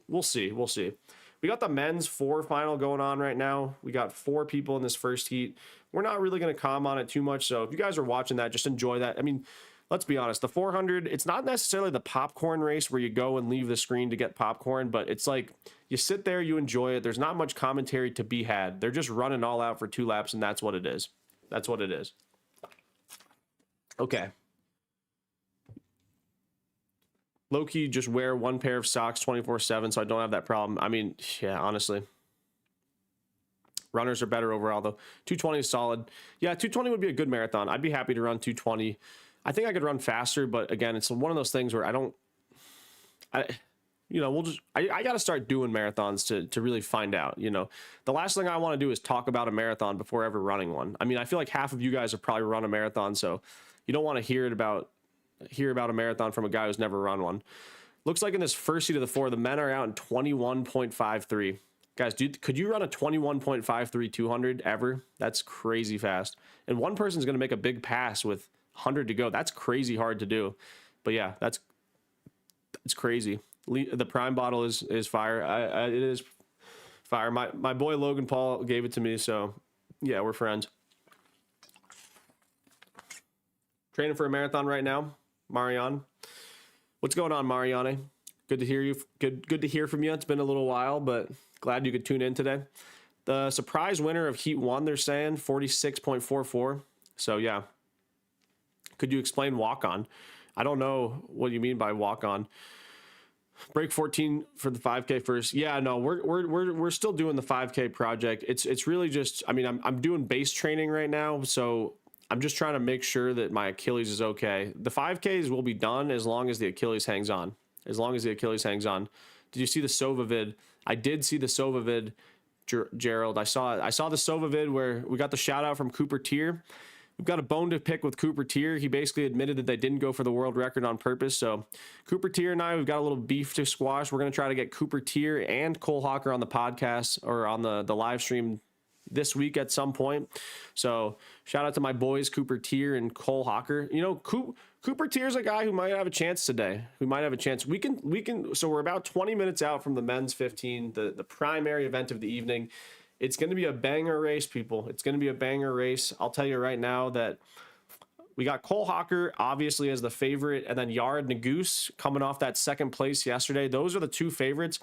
we'll see. We got the men's 4 final going on right now. We got 4 people in this first heat. We're not really going to comment on it too much. So if you guys are watching that, just enjoy that. I mean, let's be honest, the 400, it's not necessarily the popcorn race where you go and leave the screen to get popcorn, but it's like you sit there, you enjoy it. There's not much commentary to be had. They're just running all out for 2 laps, and that's what it is. That's what it is. Okay. Low-key, just wear 1 pair of socks 24/7, so I don't have that problem. I mean, yeah, honestly. Runners are better overall, though. 2:20 is solid. Yeah, 2:20 would be a good marathon. I'd be happy to run 2:20. I think I could run faster, but again, it's one of those things where I got to start doing marathons to really find out. The last thing I want to do is talk about a marathon before ever running one. I mean, I feel like half of you guys have probably run a marathon, so you don't want to hear about a marathon from a guy who's never run one. Looks like in this first heat of the 4, the men are out in 21.53. Guys, could you run a 21.53 200 ever? That's crazy fast. And one person's going to make a big pass with 100 to go. That's crazy hard to do. But yeah, it's crazy. The prime bottle is fire. It is fire. My boy Logan Paul gave it to me, so yeah, we're friends. Training for a marathon right now, Marianne. What's going on, Marianne? Good to hear you. Good to hear from you. It's been a little while, but glad you could tune in today. The surprise winner of Heat 1, they're saying 46.44. So yeah. Could you explain walk-on? I don't know what you mean by walk-on. Break 14 for the 5K first. Yeah, no, we're still doing the 5K project. It's really just, I mean, I'm doing base training right now, so I'm just trying to make sure that my Achilles is okay. The 5Ks will be done as long as the Achilles hangs on. As long as the Achilles hangs on. Did you see the Sova vid? I did see the Sova vid, Gerald. I saw the Sova vid where we got the shout out from Cooper Tier. We've got a bone to pick with Cooper Tier. He basically admitted that they didn't go for the world record on purpose. So Cooper Tier and I, we've got a little beef to squash. We're going to try to get Cooper Tier and Cole Hocker on the podcast or on the live stream this week at some point. So shout out to my boys, Cooper Tier and Cole Hocker. Cooper Tier is a guy who might have a chance today. We can. So we're about 20 minutes out from the men's 15, the primary event of the evening. It's going to be a banger race, people. It's going to be a banger race. I'll tell you right now that we got Cole Hocker, obviously, as the favorite, and then Yared Naguse coming off that second place yesterday. Those are the 2 favorites.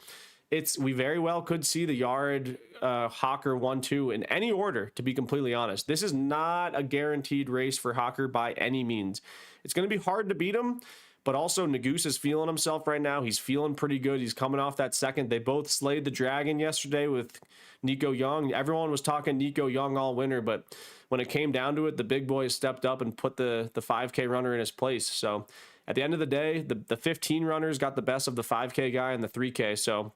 We very well could see the Yared Hocker 1-2 in any order, to be completely honest. This is not a guaranteed race for Hocker by any means. It's going to be hard to beat him, but also Naguse is feeling himself right now. He's feeling pretty good. He's coming off that second. They both slayed the dragon yesterday with Nico Young. Everyone was talking Nico Young all winter, but when it came down to it, the big boys stepped up and put the 5K runner in his place. So at the end of the day, the 15 runners got the best of the 5K guy and the 3K. So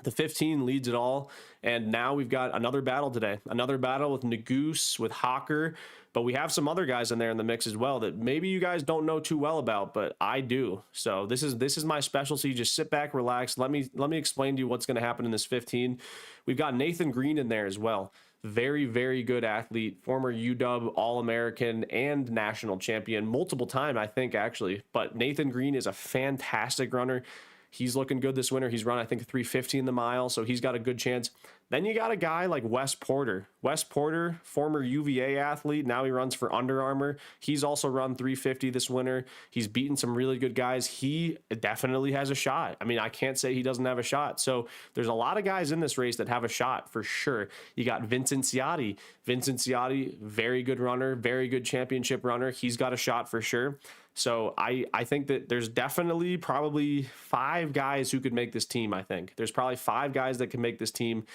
The 15 leads it all, and now we've got another battle today. Another battle with Nagoose, with Hocker, but we have some other guys in there in the mix as well that maybe you guys don't know too well about, but I do. So this is my specialty. Just sit back, relax. Let me explain to you what's going to happen in this 15. We've got Nathan Green in there as well. Very, very good athlete, former UW All-American and national champion, multiple time, I think, actually. But Nathan Green is a fantastic runner. He's looking good this winter. He's run, I think, 3:50 in the mile, so he's got a good chance. Then you got a guy like Wes Porter. Wes Porter, former UVA athlete. Now he runs for Under Armour. He's also run 3:50 this winter. He's beaten some really good guys. He definitely has a shot. I mean, I can't say he doesn't have a shot. So there's a lot of guys in this race that have a shot for sure. You got Vincent Ciotti. Vincent Ciotti, very good runner, very good championship runner. He's got a shot for sure. So I think that there's definitely probably 5 guys who could make this team. I think there's probably 5 guys that can make this team.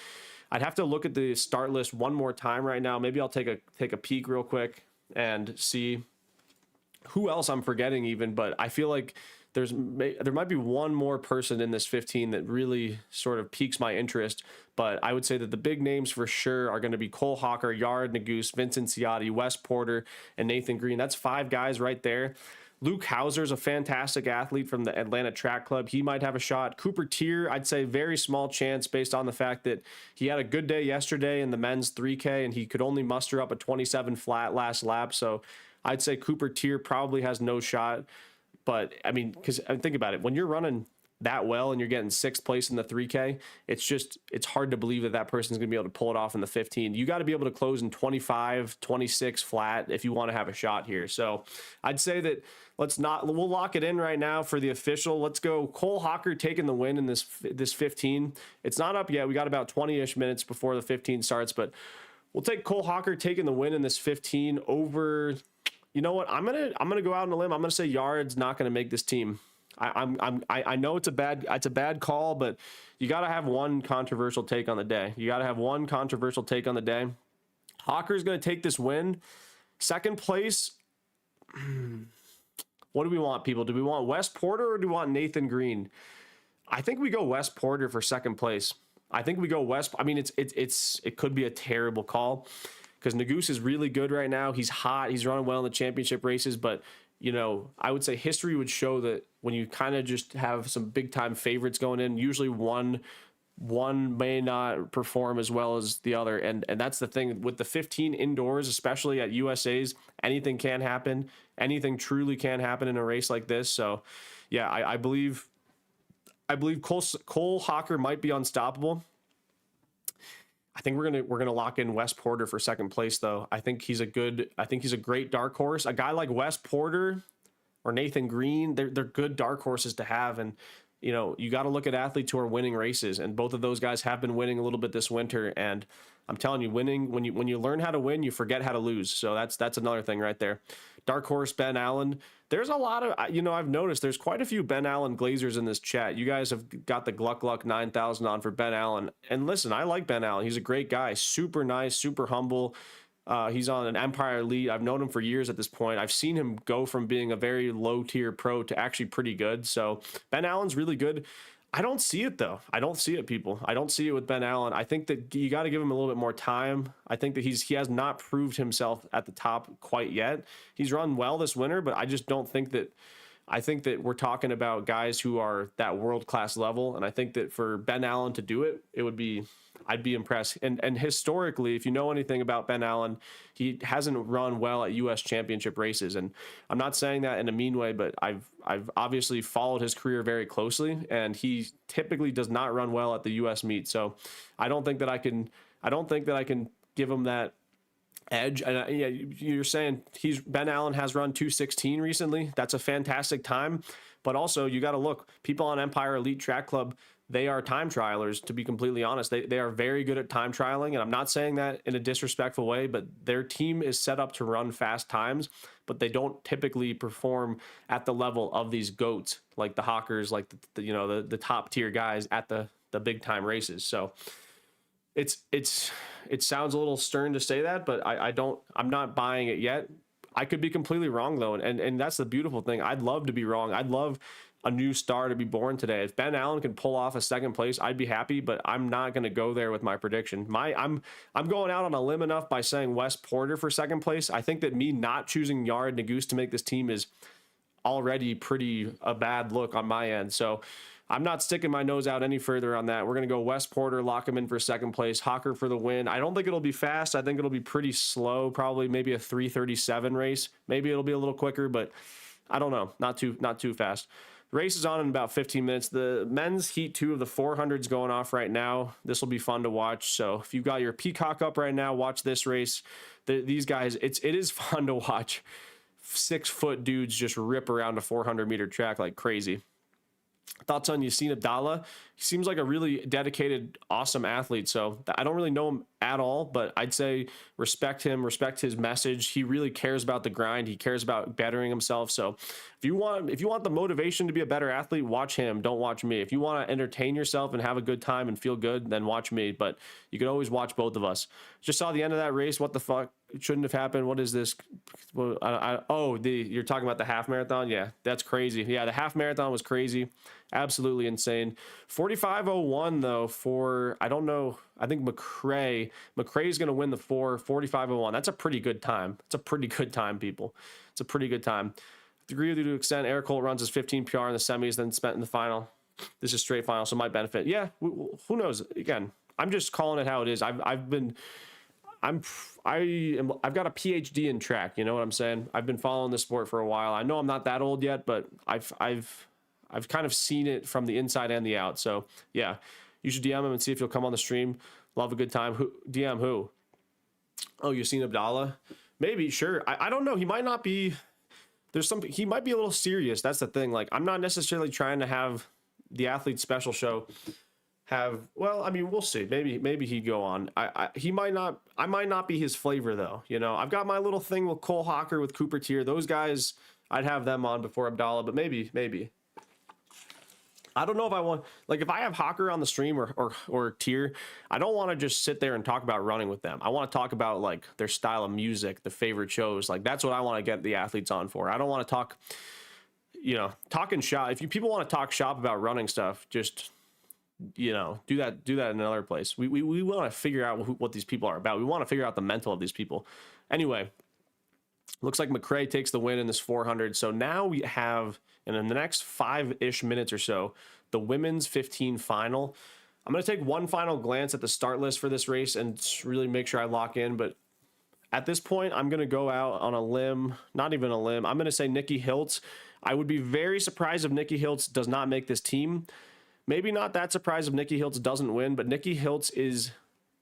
I'd have to look at the start list one more time right now. Maybe I'll take a peek real quick and see who else I'm forgetting even, but I feel like there might be one more person in this 15 that really sort of piques my interest, but I would say that the big names for sure are going to be Cole Hocker, Yard Nagoose, Vincent Ciotti, Wes Porter, and Nathan Green. That's 5 guys right there. Luke Hauser's a fantastic athlete from the Atlanta Track Club. He might have a shot. Cooper Tier, I'd say very small chance based on the fact that he had a good day yesterday in the men's 3K and he could only muster up a 27 flat last lap. So I'd say Cooper Tier probably has no shot. But I mean, because think about it, when you're running that well and you're getting 6th place in the 3K, it's hard to believe that person's going to be able to pull it off in the 15. You got to be able to close in 25, 26 flat if you want to have a shot here. So I'd say that we'll lock it in right now for the official. Let's go Cole Hocker taking the win in this 15. It's not up yet. We got about 20-ish minutes before the 15 starts, but we'll take Cole Hocker taking the win in this 15 over. You know what? I'm gonna go out on a limb. I'm gonna say Yard's not gonna make this team. I know it's a bad call, but you got to have one controversial take on the day. Hawker's going to take this win. 2nd place. What do we want, people? Do we want Wes Porter or do we want Nathan Green? I think we go Wes Porter for 2nd place. I think we go Wes. I mean, it could be a terrible call because Nagoose is really good right now. He's hot. He's running well in the championship races, but you know, I would say history would show that when you kind of just have some big time favorites going in, usually one may not perform as well as the other. And that's the thing with the 15 indoors, especially at USA's, anything can happen. Anything truly can happen in a race like this. So yeah, I believe Cole Hocker might be unstoppable. I think we're gonna lock in Wes Porter for 2nd place, though. I think he's a great dark horse. A guy like Wes Porter or Nathan Green, they're good dark horses to have. And you know, you got to look at athletes who are winning races, and both of those guys have been winning a little bit this winter. And I'm telling you, winning when you learn how to win, you forget how to lose. So that's another thing right there. Dark horse Ben Allen. There's a lot of, I've noticed there's quite a few Ben Allen Glazers in this chat. You guys have got the Gluck 9000 on for Ben Allen. And listen, I like Ben Allen. He's a great guy. Super nice, super humble. He's on an Empire Elite. I've known him for years at this point. I've seen him go from being a very low tier pro to actually pretty good. So Ben Allen's really good. I don't see it though. I don't see it, people. I don't see it with Ben Allen. I think that you got to give him a little bit more time. I think that he has not proved himself at the top quite yet. He's run well this winter, but I just don't think that. I think that we're talking about guys who are that world-class level, and I think that for Ben Allen to do it, I'd be impressed. And historically, if you know anything about Ben Allen, he hasn't run well at U.S. championship races, and I'm not saying that in a mean way, but I've obviously followed his career very closely, and he typically does not run well at the U.S. meet. So I don't think that I can give him that edge. And yeah, you're saying Ben Allen has run 2:16 recently. That's a fantastic time, but also you got to look, people on Empire Elite Track Club, they are time trialers, to be completely honest. They are very good at time trialing, and I'm not saying that in a disrespectful way, but their team is set up to run fast times, but they don't typically perform at the level of these GOATs, like the Hockers, like the top tier guys at the big time races. So it sounds a little stern to say that, but I'm not buying it yet. I could be completely wrong though, and that's the beautiful thing. I'd love to be wrong. I'd love a new star to be born today. If Ben Allen can pull off a second place, I'd be happy, but I'm not going to go there with my prediction. I'm going out on a limb enough by saying Wes Porter for second place. I think that me not choosing Yard Naguse to make this team is already pretty a bad look on my end. So I'm not sticking my nose out any further on that. We're going to go Wes Porter, lock him in for second place, Hocker for the win. I don't think it'll be fast. I think it'll be pretty slow, probably maybe a 3:37 race. Maybe it'll be a little quicker, but I don't know. Not too fast. The race is on in about 15 minutes. The men's heat 2 of the 400s going off right now. This will be fun to watch. So if you've got your Peacock up right now, watch this race. These guys, it is fun to watch 6-foot dudes just rip around a 400-meter track like crazy. Thoughts on Yassine Abdallah? He seems like a really dedicated, awesome athlete. So I don't really know him at all, but I'd say respect him, respect his message. He really cares about the grind. He cares about bettering himself. So if you want the motivation to be a better athlete, watch him. Don't watch me. If you want to entertain yourself and have a good time and feel good, then watch me. But you can always watch both of us. Just saw the end of that race. What the fuck? It shouldn't have happened. What is this? You're talking about the half marathon? Yeah, that's crazy. Yeah, the half marathon was crazy. Absolutely insane. 45:01 though for, I don't know, I think McRae is going to win the 45:01. That's a pretty good time. It's a pretty good time, people. It's a pretty good time. I agree with you to an extent. Eric Holt runs his 15 PR in the semis, then spent in the final. This is straight final, so might benefit. Yeah, who knows? Again, I'm just calling it how it is. I've got a PhD in track. You know what I'm saying? I've been following this sport for a while. I know I'm not that old yet, but I've kind of seen it from the inside and the out. So yeah, you should DM him and see if he'll come on the stream. Love a good time. DM who? Oh, Yassine Abdallah? Maybe, sure. I don't know. He might not be. He might be a little serious. That's the thing. Like, I'm not necessarily trying to have the Athlete Special Show well, I mean, we'll see. Maybe he'd go on. I might not be his flavor though. You know, I've got my little thing with Cole Hocker, with Cooper Tier. Those guys, I'd have them on before Abdallah, but maybe. I don't know if I want, like, if I have Hocker on the stream or Tier, I don't want to just sit there and talk about running with them. I want to talk about like their style of music, the favorite shows. Like, that's what I want to get the athletes on for. I don't want to talk, talking shop. If people want to talk shop about running stuff, just, do that in another place. We want to figure out what these people are about. We want to figure out the mental of these people. Anyway, looks like McRae takes the win in this 400. So now we have, and in the next 5-ish minutes or so, the women's 15 final. I'm going to take one final glance at the start list for this race and really make sure I lock in. But at this point, I'm going to go out on a limb, not even a limb. I'm going to say Nikki Hiltz. I would be very surprised if Nikki Hiltz does not make this team. Maybe not that surprised if Nikki Hiltz doesn't win, but Nikki Hiltz is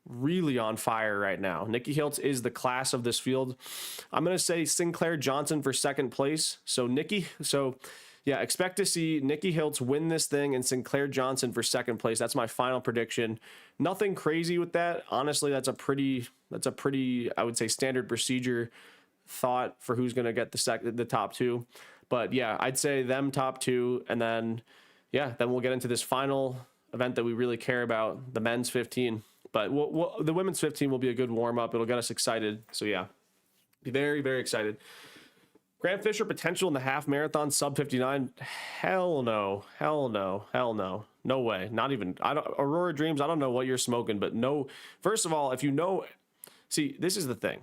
really on fire right now. Nikki Hiltz is the class of this field. I'm going to say Sinclair Johnson for second place. Yeah, expect to see Nikki Hiltz win this thing and Sinclair Johnson for second place. That's my final prediction. Nothing crazy with that. Honestly, that's a pretty, I would say, standard procedure thought for who's going to get the top two. But yeah, I'd say them top two, and then we'll get into this final event that we really care about, the men's 15. But the women's 15 will be a good warm-up. It'll get us excited. So yeah, be very, very excited. Grant Fisher potential in the half marathon, sub 59. Hell no. No way. Not even. Aurora Dreams, I don't know what you're smoking, but no. First of all, see, this is the thing.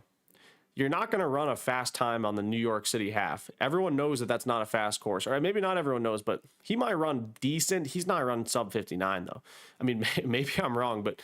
You're not going to run a fast time on the New York City half. Everyone knows that that's not a fast course. Or maybe not everyone knows, but he might run decent. He's not running sub 59 though. I mean, maybe I'm wrong, but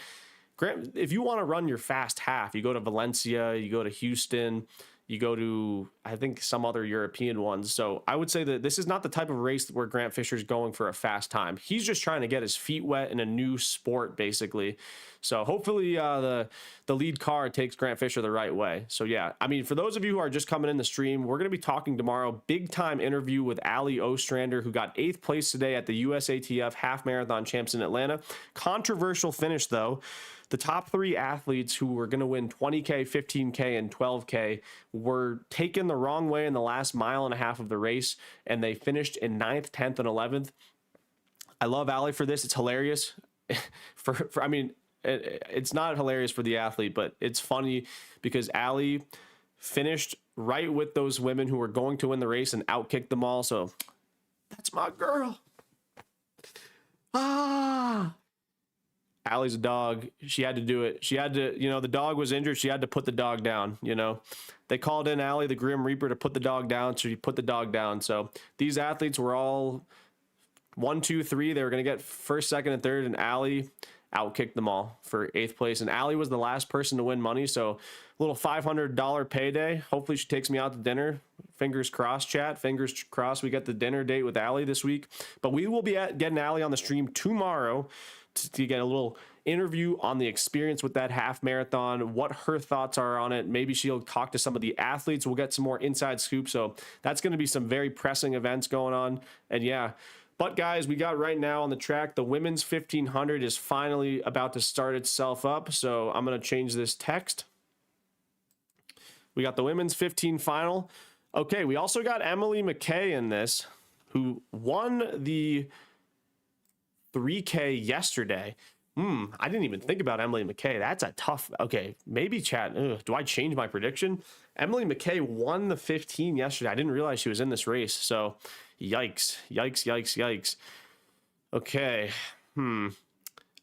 Grant, if you want to run your fast half, you go to Valencia, you go to Houston, you go to, I think, some other European ones. So I would say that this is not the type of race where Grant Fisher's going for a fast time. He's just trying to get his feet wet in a new sport, basically. So hopefully the lead car takes Grant Fisher the right way. So yeah, I mean, for those of you who are just coming in the stream, we're going to be talking tomorrow. Big time interview with Ali Ostrander, who got 8th place today at the USATF Half Marathon Champs in Atlanta. Controversial finish though. The top 3 athletes who were going to win 20K, 15K, and 12K were taken the wrong way in the last mile and a half of the race, and they finished in 9th, 10th, and 11th. I love Ali for this. It's hilarious. I mean, it's not hilarious for the athlete, but it's funny because Ali finished right with those women who were going to win the race and outkick them all. So that's my girl. Allie's a dog. She had to do it. She had to, the dog was injured. She had to put the dog down, They called in Allie, the Grim Reaper, to put the dog down. So she put the dog down. So these athletes were all 1, 2, 3. They were going to get first, second, and third. And Allie outkicked them all for 8th place. And Allie was the last person to win money. So a little $500 payday. Hopefully she takes me out to dinner. Fingers crossed, chat. Fingers crossed we get the dinner date with Allie this week. But we will be getting Allie on the stream tomorrow to get a little interview on the experience with that half marathon, what her thoughts are on it. Maybe she'll talk to some of the athletes. We'll get some more inside scoop. So that's going to be some very pressing events going on. And yeah, but guys, we got right now on the track, the women's 1500 is finally about to start itself up. So I'm going to change this text. We got the women's 15 final. Okay, we also got Emily McKay in this, who won the 3K yesterday. I didn't even think about Emily McKay. That's a tough, okay, maybe chat. Do I change my prediction? Emily McKay won the 15 yesterday. I didn't realize she was in this race. So yikes. Okay.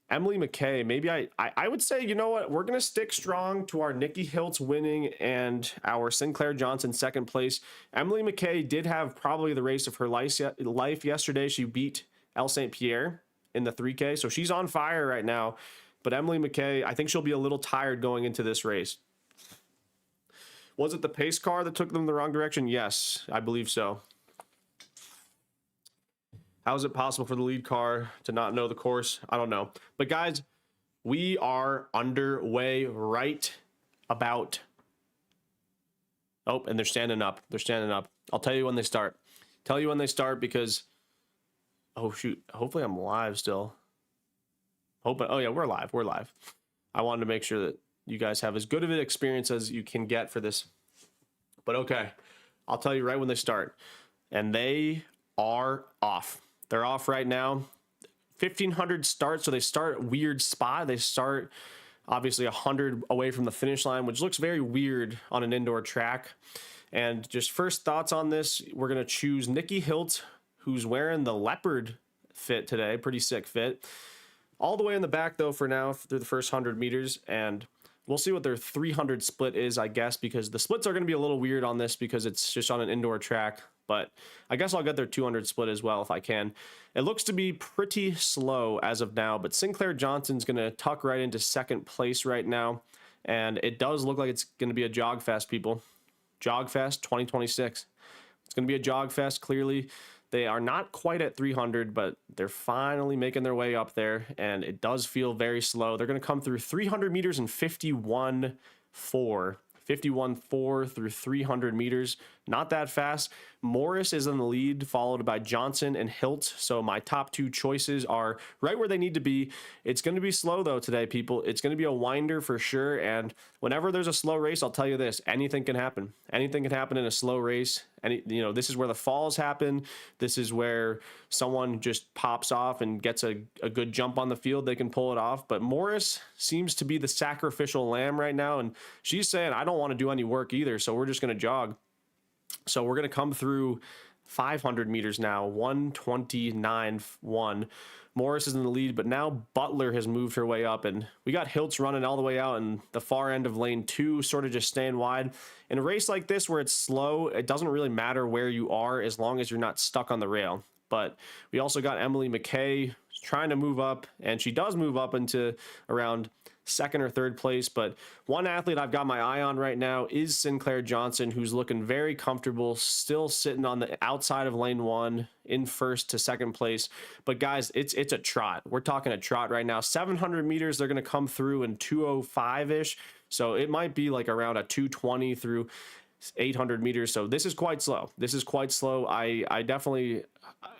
Emily McKay, maybe I would say, you know what? We're going to stick strong to our Nikki Hiltz winning and our Sinclair Johnson second place. Emily McKay did have probably the race of her life yesterday. She beat Elle St. Pierre in the 3K. So she's on fire right now. But Emily McKay, I think she'll be a little tired going into this race. Was it the pace car that took them the wrong direction? Yes, I believe so. How is it possible for the lead car to not know the course? I don't know. But guys, we are underway right about. Oh, and they're standing up. I'll tell you when they start. Because, oh shoot, hopefully I'm live still. Oh yeah, we're live. I wanted to make sure that you guys have as good of an experience as you can get for this. But okay, I'll tell you right when they start. And they are off. They're off right now. 1500 start, so they start weird spot. They start obviously 100 away from the finish line, which looks very weird on an indoor track. And just first thoughts on this, we're going to choose Nikki Hiltz, who's wearing the leopard fit today. Pretty sick fit. All the way in the back, though, for now, through the first 100 meters. And we'll see what their 300 split is, I guess, because the splits are going to be a little weird on this because it's just on an indoor track. But I guess I'll get their 200 split as well if I can. It looks to be pretty slow as of now, but Sinclair Johnson's going to tuck right into second place right now. And it does look like it's going to be a jog fest, people. Jog fest 2026. It's going to be a jog fest, clearly. They are not quite at 300, but they're finally making their way up there, and it does feel very slow. They're going to come through 300 meters in 51.4. 51.4 through 300 meters. Not that fast. Morris is in the lead, followed by Johnson and Hiltz. So my top two choices are right where they need to be. It's going to be slow, though, today, people. It's going to be a winder for sure. And whenever there's a slow race, I'll tell you this, anything can happen. Anything can happen in a slow race. And, this is where the falls happen. This is where someone just pops off and gets a good jump on the field. They can pull it off. But Morris seems to be the sacrificial lamb right now. And she's saying, I don't want to do any work either. So we're just going to jog. So we're going to come through 500 meters now, 1:29.1. Morris is in the lead, but now Butler has moved her way up, and we got Hiltz running all the way out in the far end of lane 2, sort of just staying wide. In a race like this where it's slow, it doesn't really matter where you are as long as you're not stuck on the rail. But we also got Emily McKay trying to move up, and she does move up into around second or third place. But one athlete I've got my eye on right now is Sinclair Johnson, who's looking very comfortable, still sitting on the outside of lane 1 in first to second place. But guys, it's a trot. We're talking a trot right now. 700 meters, they're going to come through in 2:05-ish. So it might be like around a 2:20 through 800 meters. So this is quite slow.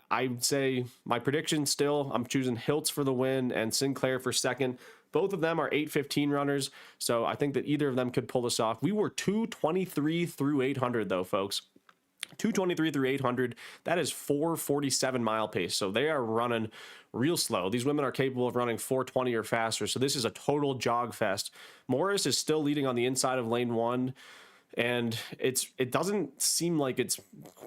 I'd say my prediction still, I'm choosing Hiltz for the win and Sinclair for second. Both of them are 8:15 runners, so I think that either of them could pull this off. We were 2:23 through 800, though, folks. 2:23 through 800. That is 4:47 mile pace, so they are running real slow. These women are capable of running 4:20 or faster, so this is a total jog fest. Morris is still leading on the inside of lane 1. and it doesn't seem like it's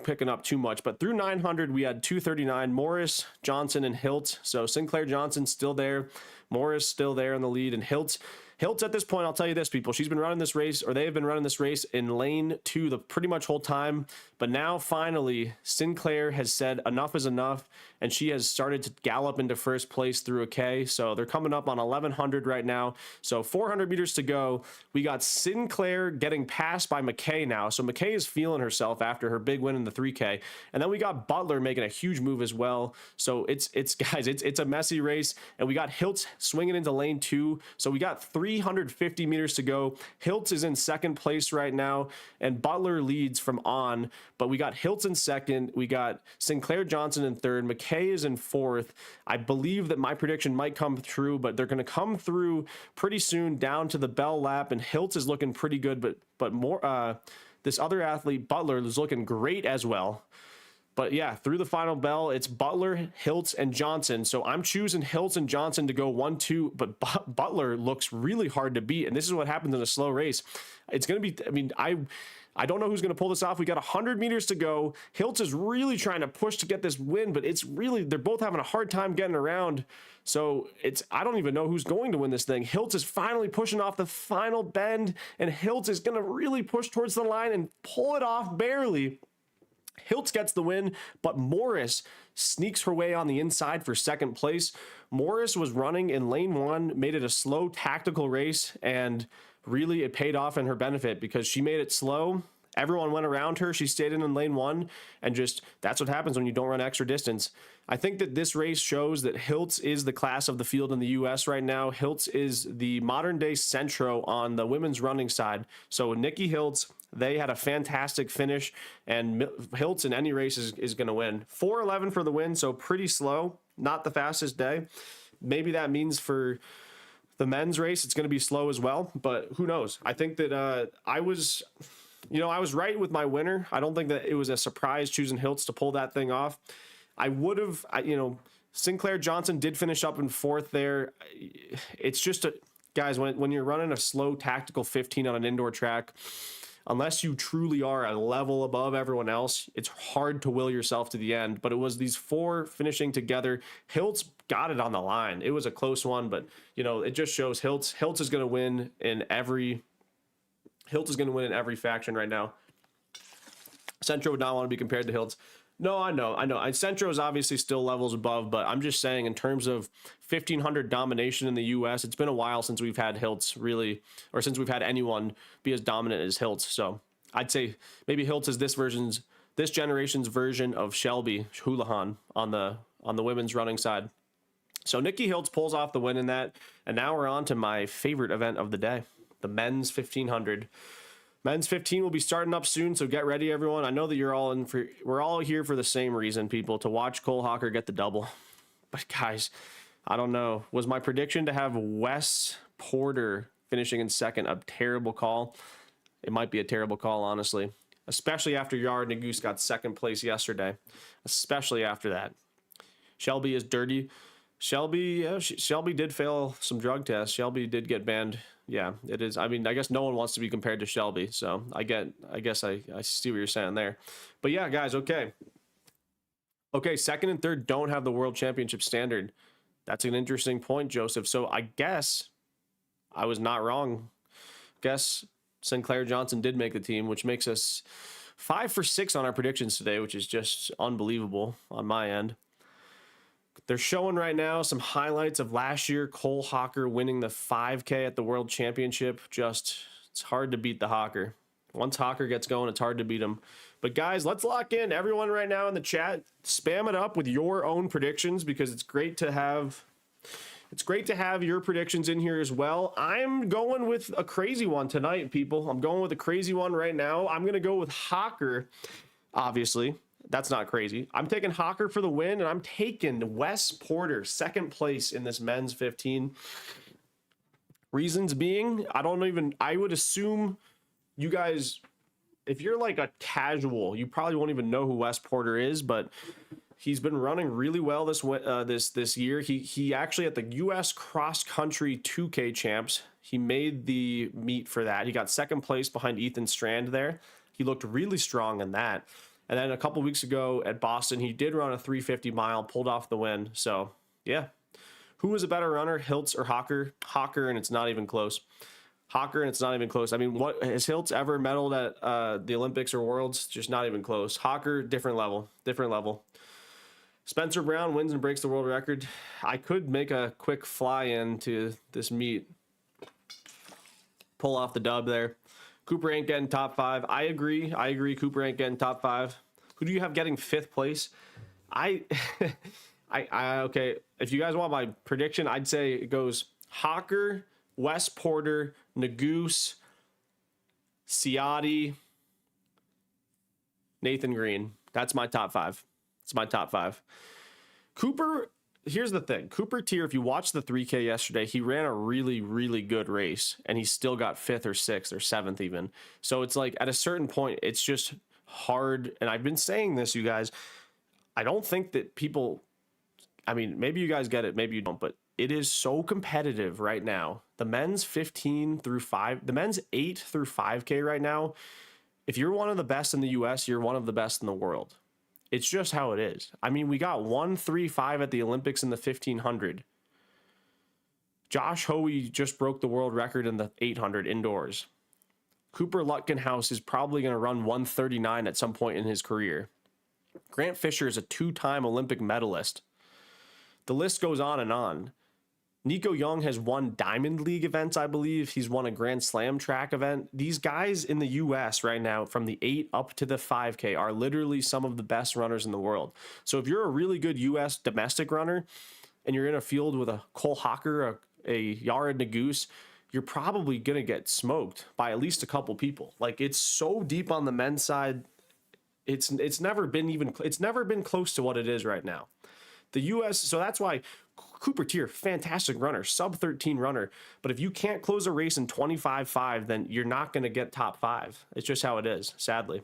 picking up too much. But through 900, we had 239, Morris, Johnson, and Hilt. So Sinclair Johnson still there, Morris still there in the lead, and Hilt at this point, I'll tell you this, people, she's been running this race, or they have been running this race in lane 2 the pretty much whole time. But now finally Sinclair has said enough is enough, and she has started to gallop into first place through a K. So they're coming up on 1100 right now, so 400 meters to go. We got Sinclair getting passed by McKay now, so McKay is feeling herself after her big win in the 3K. And then we got Butler making a huge move as well. So it's guys, it's a messy race, and we got Hiltz swinging into lane 2. So we got 350 meters to go. Hiltz is in second place right now, and Butler leads from on, but we got Hiltz in second. We got Sinclair Johnson in third. McKay is in fourth. I believe that my prediction might come through, but they're going to come through pretty soon down to the bell lap, and Hiltz is looking pretty good, but more this other athlete, Butler, is looking great as well. But yeah, through the final bell, it's Butler, Hiltz, and Johnson. So I'm choosing Hiltz and Johnson to go 1-2, but Butler looks really hard to beat. And this is what happens in a slow race. It's going to be, I mean, I don't know who's going to pull this off. We got 100 meters to go. Hiltz is really trying to push to get this win, but it's really, they're both having a hard time getting around. So I don't even know who's going to win this thing. Hiltz is finally pushing off the final bend, and Hiltz is going to really push towards the line and pull it off barely. Hiltz gets the win, but Morris sneaks her way on the inside for second place. Morris was running in lane 1, made it a slow tactical race, and really it paid off in her benefit because she made it slow. Everyone went around her. She stayed in lane 1, and just that's what happens when you don't run extra distance. I think that this race shows that Hiltz is the class of the field in the U.S. right now. Hiltz is the modern day Centro on the women's running side. So Nikki Hiltz, they had a fantastic finish, and Hiltz in any race is going to win. 4:11 for the win, so pretty slow, not the fastest day. Maybe that means for the men's race it's going to be slow as well, but who knows? I think that I was right with my winner. I don't think that it was a surprise choosing Hiltz to pull that thing off. I would have, Sinclair Johnson did finish up in fourth there. It's just guys, when you're running a slow tactical 15 on an indoor track, unless you truly are a level above everyone else, it's hard to will yourself to the end. But it was these 4 finishing together. Hiltz got it on the line. It was a close one, but it just shows Hiltz is going to win in every faction right now. Centro would not want to be compared to Hiltz. No, I know. Centro is obviously still levels above, but I'm just saying in terms of 1,500 domination in the U.S., it's been a while since we've had Hiltz really, or since we've had anyone be as dominant as Hiltz. So I'd say maybe Hiltz is this generation's version of Shelby Houlihan on the women's running side. So Nikki Hiltz pulls off the win in that, and now we're on to my favorite event of the day, the men's 1,500. Men's 15 will be starting up soon, so get ready, everyone. I know that we're all here for the same reason, people, to watch Cole Hocker get the double. But guys, I don't know. Was my prediction to have Wes Porter finishing in second a terrible call? It might be a terrible call, honestly, especially after Yard Nagus got second place yesterday, especially after that. Shelby is dirty. Shelby did fail some drug tests. Shelby did get banned. Yeah, it is. I mean, I guess no one wants to be compared to Shelby, so I guess I see what you're saying there. But yeah, guys, okay, second and third don't have the world championship standard. That's an interesting point, Joseph. So I guess I was not wrong. Guess Sinclair Johnson did make the team, which makes us 5 for 6 on our predictions today, which is just unbelievable on my end. They're showing right now some highlights of last year, Cole Hocker winning the 5K at the World Championship. It's hard to beat the Hocker. Once Hocker gets going, it's hard to beat him. But guys, let's lock in. Everyone right now in the chat, spam it up with your own predictions, because it's great to have your predictions in here as well. I'm going with a crazy one tonight, people. I'm going with a crazy one right now. I'm going to go with Hocker, obviously. That's not crazy. I'm taking Hocker for the win, and I'm taking Wes Porter, second place in this men's 15. Reasons being, I would assume you guys, if you're like a casual, you probably won't even know who Wes Porter is, but He's been running really well this year. He actually at the U.S. cross country 2K champs, he made the meet for that. He got second place behind Ethan Strand there. He looked really strong in that. And then a couple weeks ago at Boston, he did run a 350 mile, pulled off the win. So yeah, who was a better runner, Hiltz or Hocker? Hocker, and it's not even close. Hocker, and it's not even close. I mean, what has Hiltz ever medaled at the Olympics or Worlds? Just not even close. Hocker, different level, different level. Spencer Brown wins and breaks the world record. I could make a quick fly in to this meet, pull off the dub there. Cooper ain't getting top 5. I agree. Cooper ain't getting top 5. Who do you have getting 5th place? I okay. If you guys want my prediction, I'd say it goes Hocker, Wes Porter, Nagoose, Ciotti, Nathan Green. That's my top 5. It's my top 5. Cooper, here's the thing. Cooper Tier, if you watched the 3K yesterday, he ran a really, really good race, and he still got 5th or 6th or 7th even. So it's like at a certain point, it's just hard. And I've been saying this, you guys. I don't think that people, I mean, maybe you guys get it, maybe you don't, but it is so competitive right now. The men's 15 through 5, the men's 8 through 5K right now, if you're one of the best in the US, you're one of the best in the world. It's just how it is. I mean, we got 135 at the Olympics in the 1500. Josh Hoey just broke the world record in the 800 indoors. Cooper Lutkenhaus is probably going to run 139 at some point in his career. Grant Fisher is a 2-time Olympic medalist. The list goes on and on. Nico Young has won Diamond League events, I believe. He's won a Grand Slam track event. These guys in the U.S. right now, from the 8 up to the 5K, are literally some of the best runners in the world. So if you're a really good U.S. domestic runner and you're in a field with a Cole Hocker, a Yared Nagoose, you're probably going to get smoked by at least a couple people. Like, it's so deep on the men's side. It's never been close to what it is right now. The U.S., so that's why Cooper Tier, fantastic runner, sub 13 runner. But if you can't close a race in 25.5, then you're not going to get top 5. It's just how it is, sadly.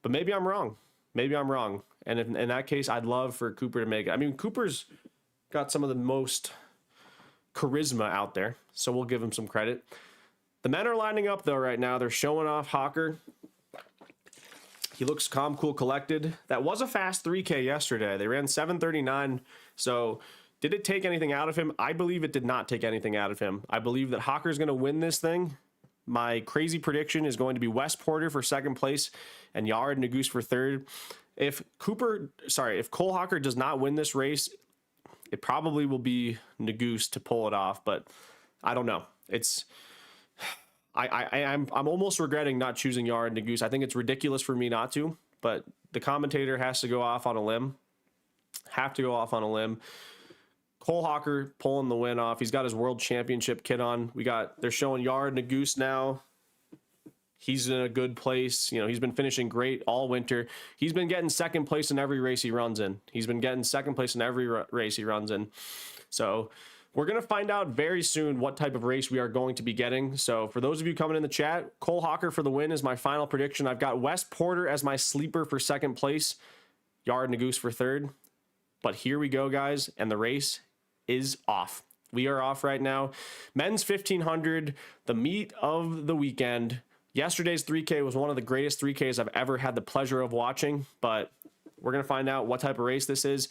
But maybe I'm wrong. Maybe I'm wrong. And in that case, I'd love for Cooper to make it. I mean, Cooper's got some of the most charisma out there, so we'll give him some credit. The men are lining up, though, right now. They're showing off Hocker. He looks calm, cool, collected. That was a fast 3K yesterday. They ran 7:39. So did it take anything out of him? I believe it did not take anything out of him. I believe that Hocker's going to win this thing. My crazy prediction is going to be Wes Porter for 2nd place and Yared Nagoose for 3rd. If Cole Hocker does not win this race, it probably will be Nagoose to pull it off, but I don't know. I'm almost regretting not choosing Yared Nagoose. I think it's ridiculous for me not to, but the commentator has to go off on a limb. Cole Hocker pulling the win off. He's got his world championship kit on. They're showing Yared Nagoose now. He's in a good place. You know, he's been finishing great all winter. He's been getting 2nd place in every race he runs in. So we're going to find out very soon what type of race we are going to be getting. So for those of you coming in the chat, Cole Hocker for the win is my final prediction. I've got Wes Porter as my sleeper for 2nd place, Yared Nagoose for 3rd. But here we go, guys, and the race is off. We are off right now. Men's 1500, the meet of the weekend. Yesterday's 3K was one of the greatest 3Ks I've ever had the pleasure of watching, but we're going to find out what type of race this is.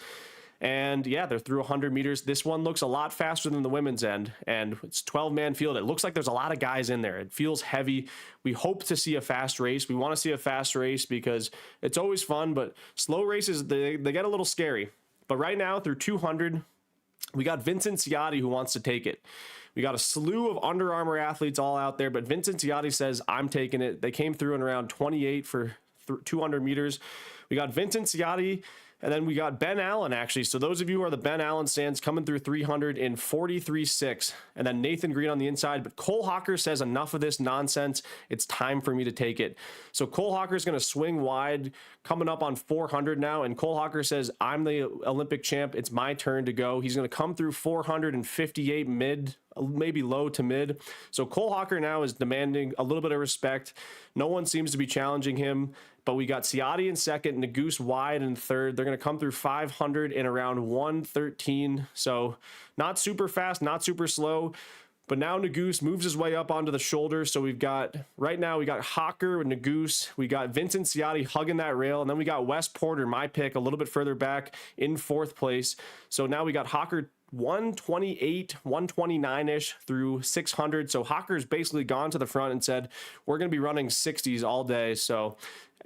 And yeah, they're through 100 meters. This one looks a lot faster than the women's end, and it's 12-man field. It looks like there's a lot of guys in there. It feels heavy. We hope to see a fast race. We want to see a fast race because it's always fun, but slow races, they get a little scary. But right now, through 200, we got Vincent Ciotti who wants to take it. We got a slew of Under Armour athletes all out there, but Vincent Ciotti says, I'm taking it. They came through in around 28 for 200 meters. We got Vincent Ciotti, and then we got Ben Allen, actually. So those of you who are the Ben Allen stands coming through 300 in 43.6. And then Nathan Green on the inside. But Cole Hocker says, enough of this nonsense. It's time for me to take it. So Cole Hocker is going to swing wide, coming up on 400 now. And Cole Hocker says, I'm the Olympic champ. It's my turn to go. He's going to come through 458 mid, maybe low to mid. So Cole Hocker now is demanding a little bit of respect. No one seems to be challenging him. but we got Ciotti in second, Naguse wide in third. They're going to come through 500 in around 1:13. So not super fast, not super slow. But now Naguse moves his way up onto the shoulder. So we've got, right now, we got Hocker with Naguse. We got Vincent Ciotti hugging that rail. And then we got Wes Porter, my pick, a little bit further back in 4th place. So now we got Hocker 128, 129-ish through 600. So Hocker's basically gone to the front and said, we're going to be running 60s all day. So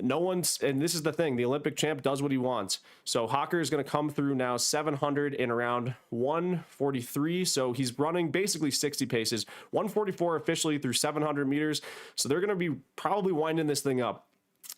no one's, and this is the thing, the Olympic champ does what he wants. So Hocker is going to come through now 700 in around 143. So he's running basically 60 paces, 144 officially through 700 meters. So they're going to be probably winding this thing up.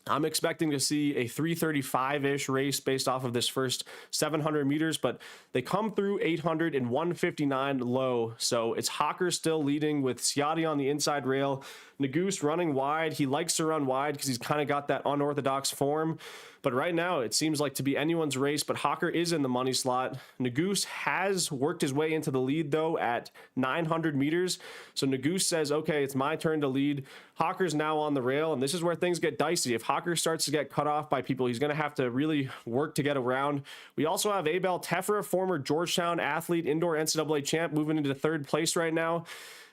I'm expecting to see a 335-ish race based off of this first 700 meters, but they come through 800 and 159 low. So it's Hocker still leading with Ciotti on the inside rail. Naguse running wide. He likes to run wide because he's kind of got that unorthodox form. But right now, it seems like to be anyone's race, but Hocker is in the money slot. Naguse has worked his way into the lead, though, at 900 meters. So Naguse says, okay, it's my turn to lead. Hocker's now on the rail, and this is where things get dicey. If Hocker starts to get cut off by people, he's going to have to really work to get around. We also have Abel Tefra, former Georgetown athlete, indoor NCAA champ, moving into 3rd place right now.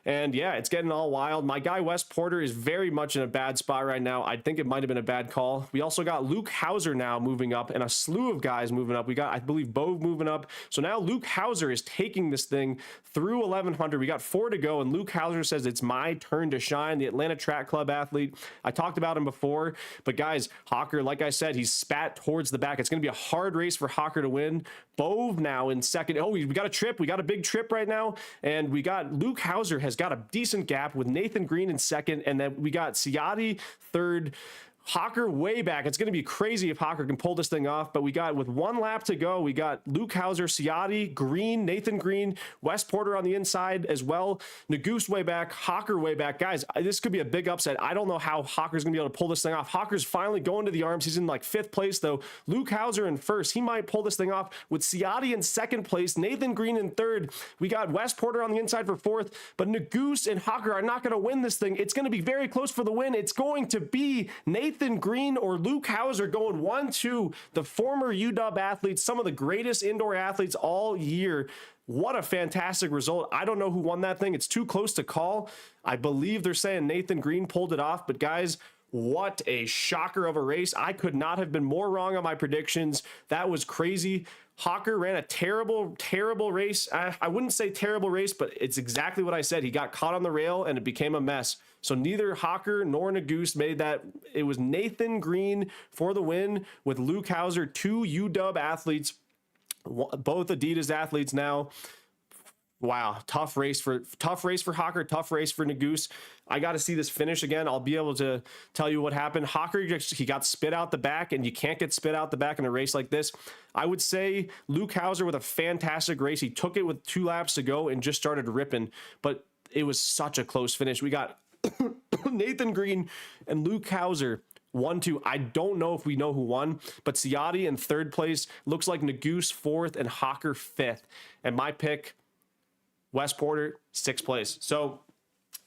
And yeah, it's getting all wild. My guy, Wes Porter, is very much in a bad spot right now. I think it might have been a bad call. We also got Lutkenhaus now moving up and a slew of guys moving up. We got, I believe, Bove moving up. So now Lutkenhaus is taking this thing through 1100. We got 4 to go, and Lutkenhaus says it's my turn to shine. The Atlanta Track Club athlete. I talked about him before, but guys, Hocker, like I said, he's spat towards the back. It's going to be a hard race for Hocker to win. Bove now in second. Oh, we got a trip. We got a big trip right now, and we got Lutkenhaus has got a decent gap with Nathan Green in second, and then we got Ciotti third. Hocker way back. It's going to be crazy if Hocker can pull this thing off, but we got, with 1 lap to go, we got Lutkenhaus, Ciotti, Green, Nathan Green, Wes Porter on the inside as well. Naguse way back, Hocker way back. Guys, this could be a big upset. I don't know how Hocker's going to be able to pull this thing off. Hocker's finally going to the arms. He's in like 5th place, though. Lutkenhaus in 1st. He might pull this thing off with Ciotti in 2nd place, Nathan Green in 3rd. We got Wes Porter on the inside for 4th, but Naguse and Hocker are not going to win this thing. It's going to be very close for the win. It's going to be Nathan Green or Lutkenhaus going 1-2. The former UW athletes, some of the greatest indoor athletes all year. What a fantastic result. I don't know who won that thing. It's too close to call. I believe they're saying Nathan Green pulled it off, but guys, what a shocker of a race. I could not have been more wrong on my predictions. That was crazy. Hocker ran a terrible, terrible race. I wouldn't say terrible race, but it's exactly what I said. He got caught on the rail and it became a mess. So neither Hocker nor Naguse made that. It was Nathan Green for the win with Lutkenhaus, 2 UW athletes, both Adidas athletes now. Wow, tough race for Hocker, tough race for Naguse. I got to see this finish again. I'll be able to tell you what happened. Hocker, he got spit out the back, and you can't get spit out the back in a race like this. I would say Lutkenhaus with a fantastic race. He took it with 2 laps to go and just started ripping, but it was such a close finish. We got Nathan Green and Lutkenhaus 1-2. I don't know if we know who won, but Ciotti in 3rd place. Looks like Naguse 4th and Hocker 5th. And my pick, Wes Porter, 6th place. So,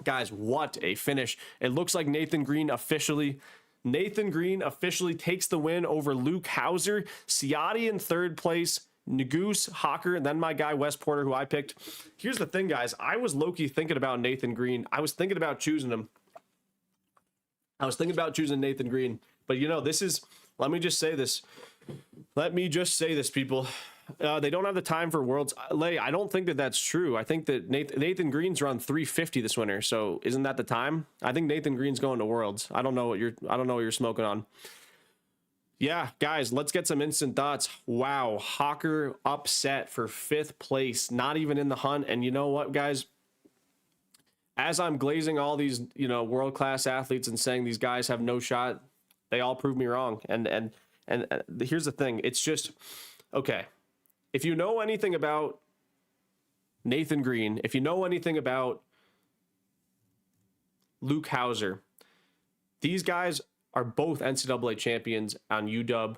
guys, what a finish. It looks like Nathan Green officially takes the win over Lutkenhaus. Ciotti in 3rd place, Naguse, Hocker, and then my guy, Wes Porter, who I picked. Here's the thing, guys. I was low-key thinking about Nathan Green. I was thinking about choosing him. I was thinking about choosing Nathan Green. But, you know, this is... Let me just say this, people. They don't have the time for Worlds. I don't think that that's true. I think that Nathan Green's run 350 this winter. So isn't that the time? I think Nathan Green's going to Worlds. I don't know what you're smoking on. Yeah, guys, let's get some instant thoughts. Wow, Hocker upset for 5th place, not even in the hunt. And you know what, guys? As I'm glazing all these, world-class athletes and saying these guys have no shot, they all prove me wrong. And here's the thing. It's just, okay. If you know anything about Nathan Green, if you know anything about Lutkenhaus, these guys are both NCAA champions on UW.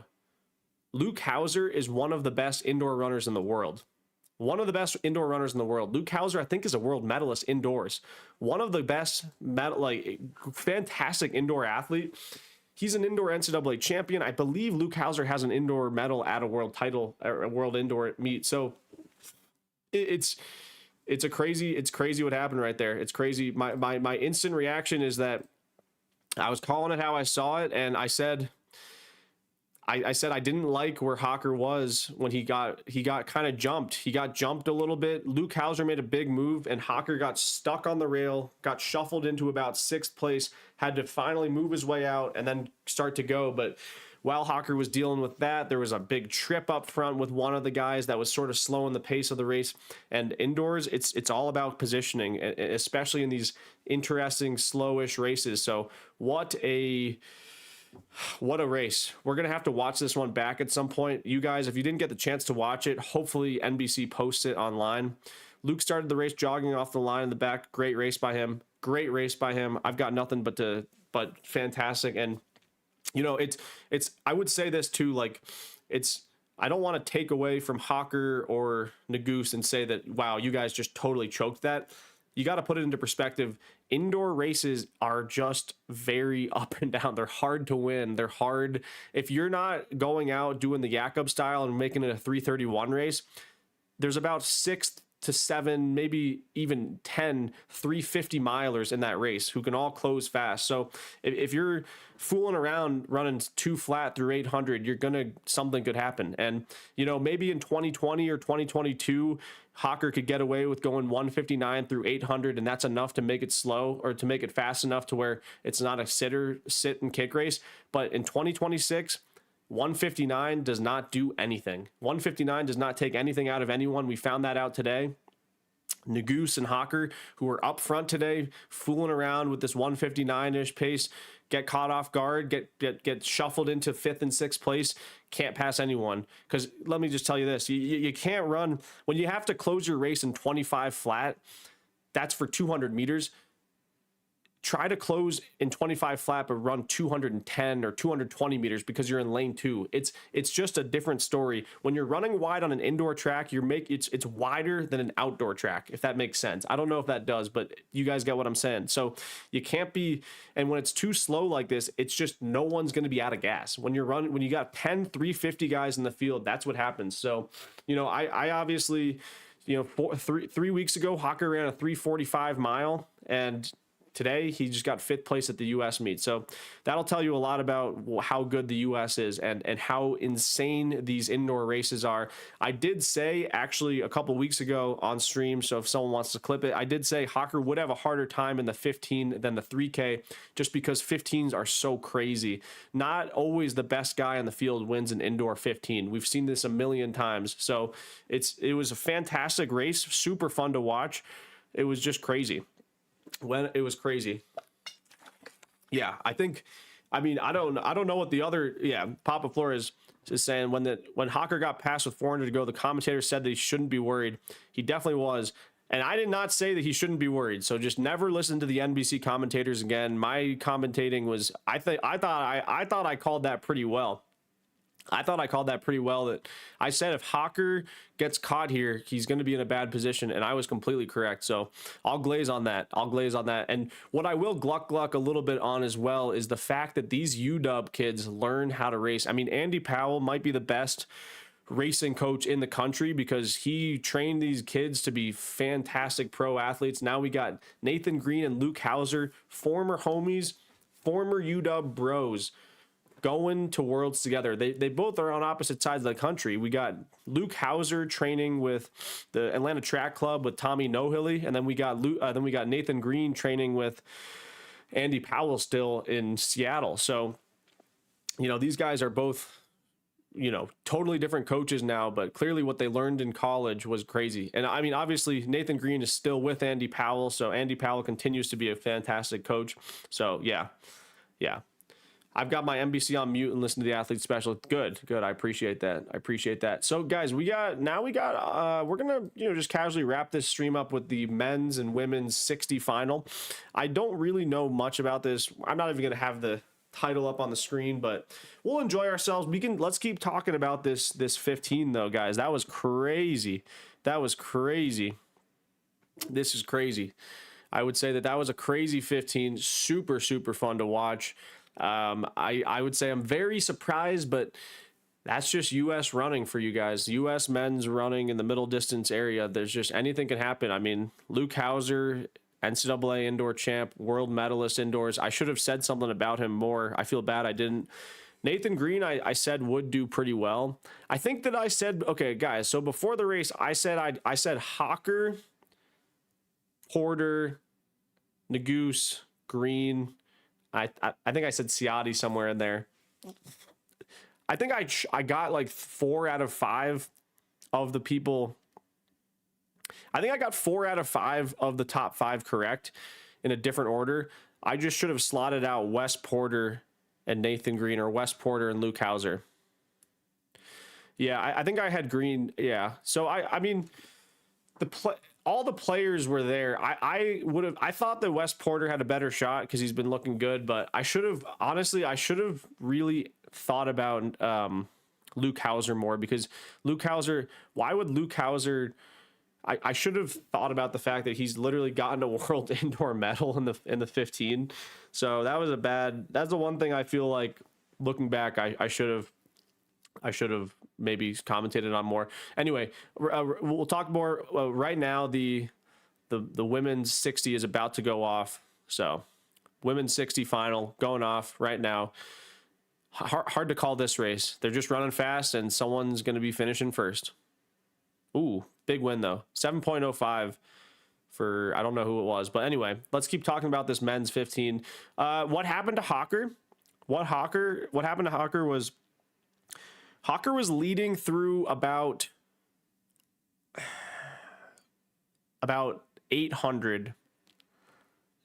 Lutkenhaus is one of the best indoor runners in the world. One of the best indoor runners in the world. Lutkenhaus, I think, is a world medalist indoors. One of the best, fantastic indoor athlete. He's an indoor NCAA champion. I believe Lutkenhaus has an indoor medal at a world title or a world indoor meet. So it's crazy what happened right there. It's crazy. My instant reaction is that I was calling it how I saw it, and I said I didn't like where Hocker was when he got kind of jumped. He got jumped a little bit. Lutkenhaus made a big move, and Hocker got stuck on the rail, got shuffled into about 6th place, had to finally move his way out and then start to go. But while Hocker was dealing with that, there was a big trip up front with one of the guys that was sort of slowing the pace of the race. And indoors, it's all about positioning, especially in these interesting, slowish races. So what a race. We're going to have to watch this one back at some point. You guys, if you didn't get the chance to watch it, hopefully NBC posts it online. Luke started the race jogging off the line in the back. Great race by him. Great race by him. I've got nothing but fantastic. And you know, it's I would say this too, like I don't want to take away from Hocker or Nagoose and say that, wow, you guys just totally choked that. You got to put it into perspective. Indoor races are just very up and down. They're hard to win. They're hard. If you're not going out doing the Jakob style and making it a 3:31 race, there's about 6 to 7, maybe even 10 350 milers in that race who can all close fast. So if you're fooling around running too flat through 800, something could happen. And you know, maybe in 2020 or 2022, Hocker could get away with going 159 through 800, and that's enough to make it slow or to make it fast enough to where it's not a sit and kick race. But in 2026, 159 does not do anything. 159 does not take anything out of anyone. We found that out today. Nagoose and Hocker, who were up front today, fooling around with this 159-ish pace, get caught off guard, get shuffled into 5th and 6th place, can't pass anyone. Because let me just tell you this, you can't run, when you have to close your race in 25 flat, that's for 200 meters. Try to close in 25 flat, but run 210 or 220 meters because you're in lane 2. It's just a different story. When you're running wide on an indoor track, it's wider than an outdoor track, if that makes sense. I don't know if that does, but you guys get what I'm saying. So you can't be, and when it's too slow like this, it's just no one's going to be out of gas. When you got 10 350 guys in the field, that's what happens. So, you know, I obviously, you know, 3 weeks ago, Hocker ran a 345 mile, and today, he just got 5th place at the U.S. meet. So that'll tell you a lot about how good the U.S. is and how insane these indoor races are. I did say, actually, a couple weeks ago on stream, so if someone wants to clip it, I did say Hocker would have a harder time in the 15 than the 3K just because 15s are so crazy. Not always the best guy in the field wins an indoor 15. We've seen this a million times. So it was a fantastic race, super fun to watch. It was just crazy. When it was crazy. Yeah, I don't know what the other, Papa Flores is saying when Hocker got past with 400 to go, the commentator said that he shouldn't be worried. He definitely was. And I did not say that he shouldn't be worried. So just never listen to the NBC commentators again. My commentating was, I thought I called that pretty well. That I said if Hocker gets caught here, he's going to be in a bad position, and I was completely correct. So I'll glaze on that. And what I will gluck a little bit on as well is the fact that these UW kids learn how to race. I mean, Andy Powell might be the best racing coach in the country because he trained these kids to be fantastic pro athletes. Now we got Nathan Green and Lutkenhaus, former homies, former UW bros, going to Worlds together. They both are on opposite sides of the country. We got Lutkenhaus training with the Atlanta Track Club with Tommy Nohilly, and then we got Nathan Green training with Andy Powell still in Seattle. So, you know, these guys are both, you know, totally different coaches now, but clearly what they learned in college was crazy. And I mean, obviously Nathan Green is still with Andy Powell, so Andy Powell continues to be a fantastic coach. So yeah. I've got my NBC on mute and listen to the athlete special. Good. I appreciate that. So guys, we're gonna, you know, just casually wrap this stream up with the men's and women's 60 final. I don't really know much about this. I'm not even gonna have the title up on the screen, but we'll enjoy ourselves. Let's keep talking about this 15 though, guys. That was crazy. This is crazy. I would say that was a crazy 15. Super fun to watch. I would say I'm very surprised, but that's just U.S. running for you guys. U.S. men's running in the middle distance area. There's just anything can happen. I mean, Lutkenhaus, NCAA indoor champ, world medalist indoors. I should have said something about him more. I feel bad I didn't. Nathan Green, I said would do pretty well. I think that I said, okay, guys, so before the race, I said Hocker, Porter, Naguse, Green. I think I said Ciotti somewhere in there. I think I got like 4 out of 5 of the people. I think I got 4 out of 5 of the top 5 correct in a different order. I just should have slotted out Wes Porter and Nathan Green, or Wes Porter and Lutkenhaus. Yeah, I think I had Green. Yeah. So I mean, all the players were there. I thought that Wes Porter had a better shot because he's been looking good, but I should have really thought about Lutkenhaus more, because Lutkenhaus, why would Lutkenhaus, I should have thought about the fact that he's literally gotten a world indoor medal in the 15. So that was that's the one thing I feel like looking back, I should have maybe commentated on more. Anyway, we'll talk more right now. The women's 60 is about to go off. So women's 60 final going off right now. Hard to call this race. They're just running fast and someone's going to be finishing first. Ooh, big win though. 7.05 for, I don't know who it was, but anyway, let's keep talking about this men's 15. What happened to Hocker? What happened to Hocker was leading through about 800,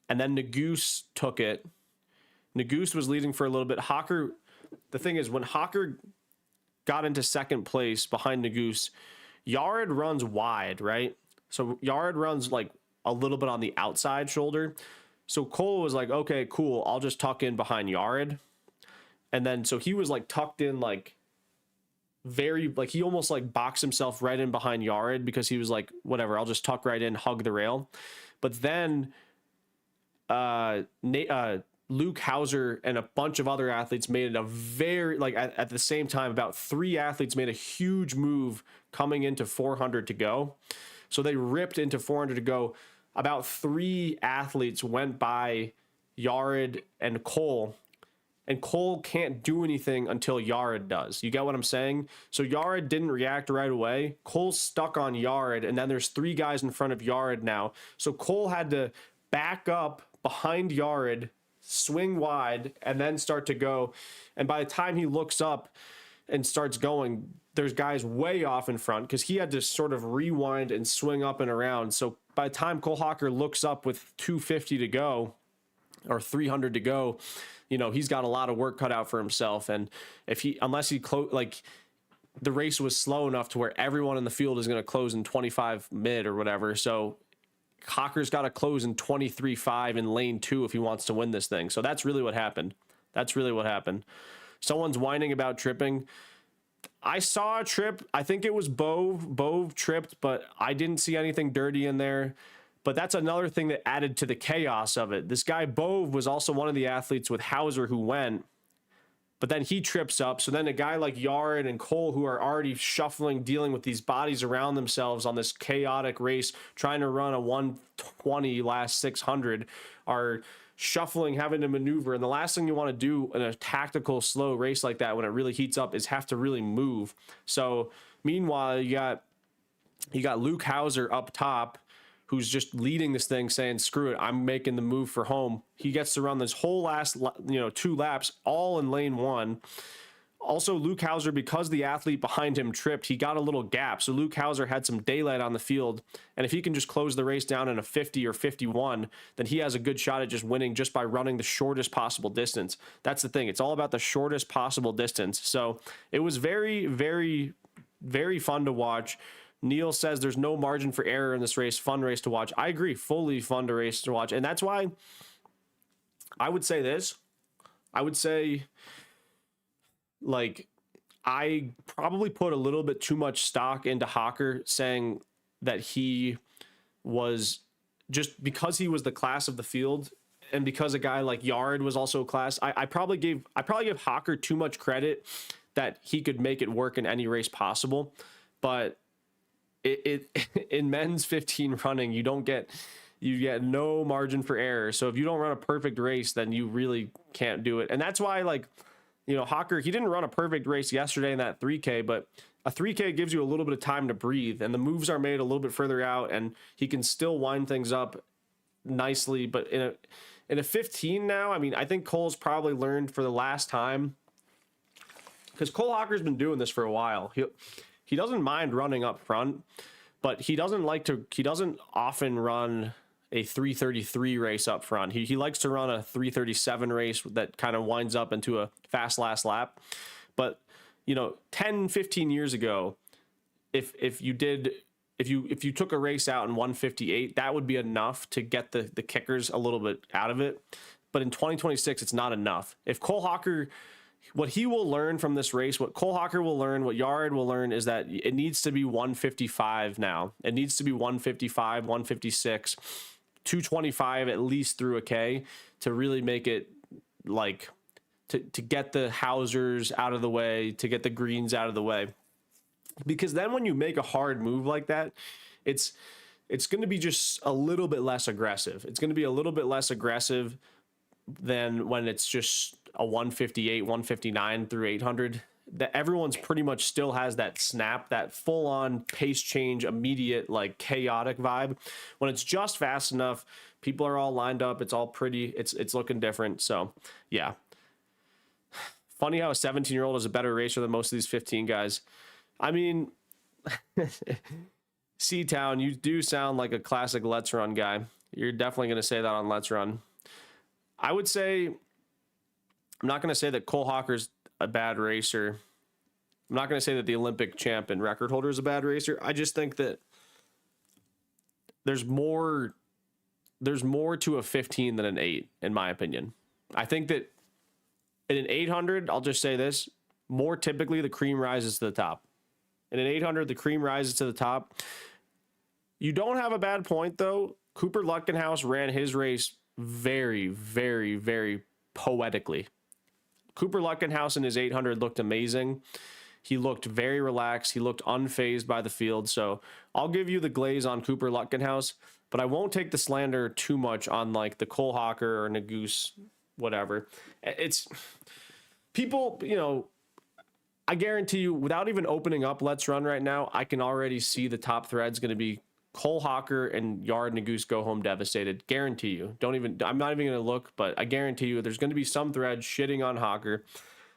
and then Naguse took it. Naguse was leading for a little bit. Hocker, the thing is, when Hocker got into second place behind Naguse, Yared runs wide, right? So Yared runs like a little bit on the outside shoulder. So Cole was like, okay, cool, I'll just tuck in behind Yared. And then so he was like tucked in, like he almost like boxed himself right in behind Yared, because he was like, whatever, I'll just tuck right in, hug the rail. But then Lutkenhaus and a bunch of other athletes made it a very, like at the same time, about 3 athletes made a huge move coming into 400 to go. So they ripped into 400 to go. About 3 athletes went by Yared and Cole, and Cole can't do anything until Yared does. You get what I'm saying? So Yared didn't react right away. Cole's stuck on Yared, and then there's 3 guys in front of Yared now. So Cole had to back up behind Yared, swing wide, and then start to go. And by the time he looks up and starts going, there's guys way off in front, because he had to sort of rewind and swing up and around. So by the time Cole Hocker looks up with 250 to go, or 300 to go, you know, he's got a lot of work cut out for himself. And unless he the race was slow enough to where everyone in the field is going to close in 25 mid or whatever. So Hocker's got to close in 23.5 in lane 2 if he wants to win this thing. So that's really what happened. Someone's whining about tripping. I saw a trip. I think it was Bove. Bove tripped, but I didn't see anything dirty in there. But that's another thing that added to the chaos of it. This guy Bove was also one of the athletes with Hauser who went, but then he trips up. So then a guy like Yared and Cole, who are already shuffling, dealing with these bodies around themselves on this chaotic race, trying to run a 120 last 600, are shuffling, having to maneuver. And the last thing you want to do in a tactical, slow race like that when it really heats up is have to really move. So meanwhile, you got Lutkenhaus up top, who's just leading this thing, saying, screw it, I'm making the move for home. He gets to run this whole last 2 laps all in lane 1. Also, Lutkenhaus, because the athlete behind him tripped, he got a little gap. So Lutkenhaus had some daylight on the field. And if he can just close the race down in a 50 or 51, then he has a good shot at just winning just by running the shortest possible distance. That's the thing. It's all about the shortest possible distance. So it was very, very, very fun to watch. Neil says there's no margin for error in this race. Fun race to watch. I agree. Fully fun race to watch. And that's why I would say this. I would say, like, I probably put a little bit too much stock into Hocker, saying that he was, just because he was the class of the field and because a guy like Yard was also a class, I probably give Hocker too much credit that he could make it work in any race possible. But it in men's 15 running, you get no margin for error. So if you don't run a perfect race, then you really can't do it. And that's why, like, you know, Hocker, he didn't run a perfect race yesterday in that 3K, but a 3K gives you a little bit of time to breathe, and the moves are made a little bit further out, and he can still wind things up nicely. But in a 15 now, I mean, I think Cole's probably learned for the last time, because Cole Hocker's been doing this for a while. He doesn't mind running up front, but he doesn't often run a 3:33 race up front. He likes to run a 3:37 race that kind of winds up into a fast last lap. But, you know, 10, 15 years ago, if you took a race out in 1:58, that would be enough to get the kickers a little bit out of it. But in 2026, it's not enough. If Cole Hocker, what he will learn from this race, what Cole Hocker will learn, what Yard will learn, is that it needs to be 155 now. It needs to be 155, 156, 225 at least through a K to really make it, like, to get the Hausers out of the way, to get the greens out of the way. Because then when you make a hard move like that, it's going to be just a little bit less aggressive. It's going to be a little bit less aggressive than when it's just a 158, 159 through 800. That everyone's pretty much still has that snap, that full-on pace change, immediate, like, chaotic vibe. When it's just fast enough, people are all lined up, it's all pretty, it's looking different. So yeah, funny how a 17-year-old is a better racer than most of these 15 guys. I mean, C-Town, you do sound like a classic Let's Run guy. You're definitely going to say that on Let's Run. I would say, I'm not going to say that Cole Hocker's a bad racer. I'm not going to say that the Olympic champ and record holder is a bad racer. I just think that there's more to a 15 than an 8, in my opinion. I think that in an 800, I'll just say this, more typically the cream rises to the top. In an 800, the cream rises to the top. You don't have a bad point, though. Cooper Lutkenhaus ran his race very, very, very poetically. Cooper Lutkenhaus in his 800 looked amazing. He looked very relaxed. He looked unfazed by the field. So I'll give you the glaze on Cooper Lutkenhaus, but I won't take the slander too much on, like, the Cole Hocker or Nagoose, whatever. It's people, you know, I guarantee you, without even opening up Let's Run right now, I can already see the top thread's going to be Cole Hocker and Yard Nagoose go home devastated. Guarantee you. I'm not even going to look, but I guarantee you there's going to be some thread shitting on Hocker.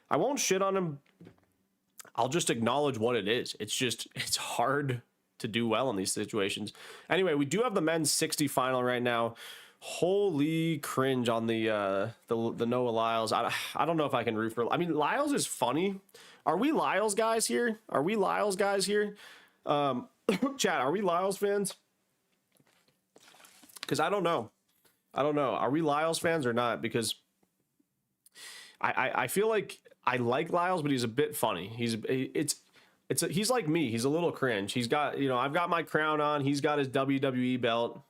I won't shit on him. I'll just acknowledge what it is. It's hard to do well in these situations. Anyway, we do have the men's 60 final right now. Holy cringe on the Noah Lyles. I don't know if I can root for. I mean, Lyles is funny. Are we Lyles guys here? Chat, are we Lyles fans? Because I don't know. Are we Lyles fans or not? Because I feel like I like Lyles, but he's a bit funny. He's like me. He's a little cringe. He's got, you know, I've got my crown on. He's got his WWE belt.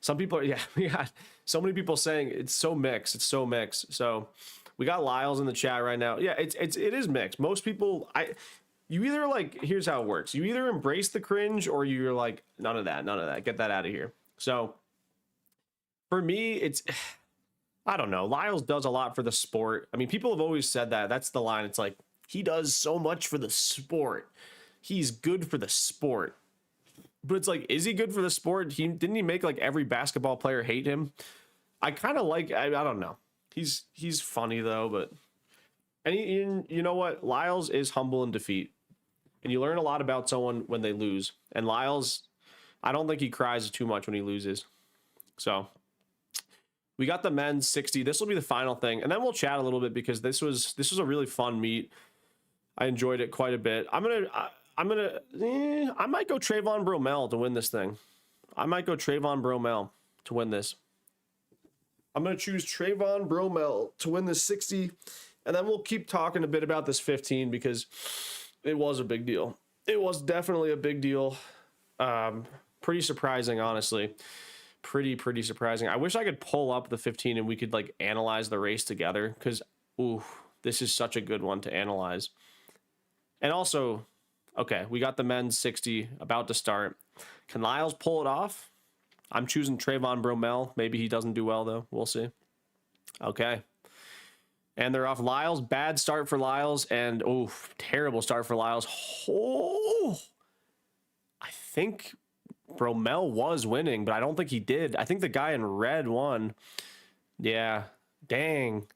Some people are, we got so many people saying it's so mixed. So we got Lyles in the chat right now. Yeah, it is mixed. Most people, you either, like, here's how it works. You either embrace the cringe or you're like, none of that. Get that out of here. So for me, I don't know. Lyles does a lot for the sport. I mean, people have always said that. That's the line. It's like, he does so much for the sport. He's good for the sport. But it's like, is he good for the sport? Didn't he make, like, every basketball player hate him? I kind of like, I don't know. He's funny though, but you know what? Lyles is humble in defeat. And you learn a lot about someone when they lose. And Lyles, I don't think he cries too much when he loses. So we got the men's 60. This will be the final thing. And then we'll chat a little bit because this was a really fun meet. I enjoyed it quite a bit. I might go Trayvon Bromell to win this thing. I'm going to choose Trayvon Bromell to win this 60. And then we'll keep talking a bit about this 15 because it was a big deal. It was definitely a big deal. Pretty surprising, honestly. pretty surprising. I wish I could pull up the 15 and we could like analyze the race together, because ooh, this is such a good one to analyze. And also, okay, we got the men's 60 about to start. Can Lyles pull it off? I'm choosing Trayvon Bromell. Maybe he doesn't do well though. We'll see. Okay. And they're off. Lyles, bad start for Lyles, and oh, terrible start for Lyles. Oh, I think Bromell was winning, but I don't think he did. I think the guy in red won. Yeah, dang.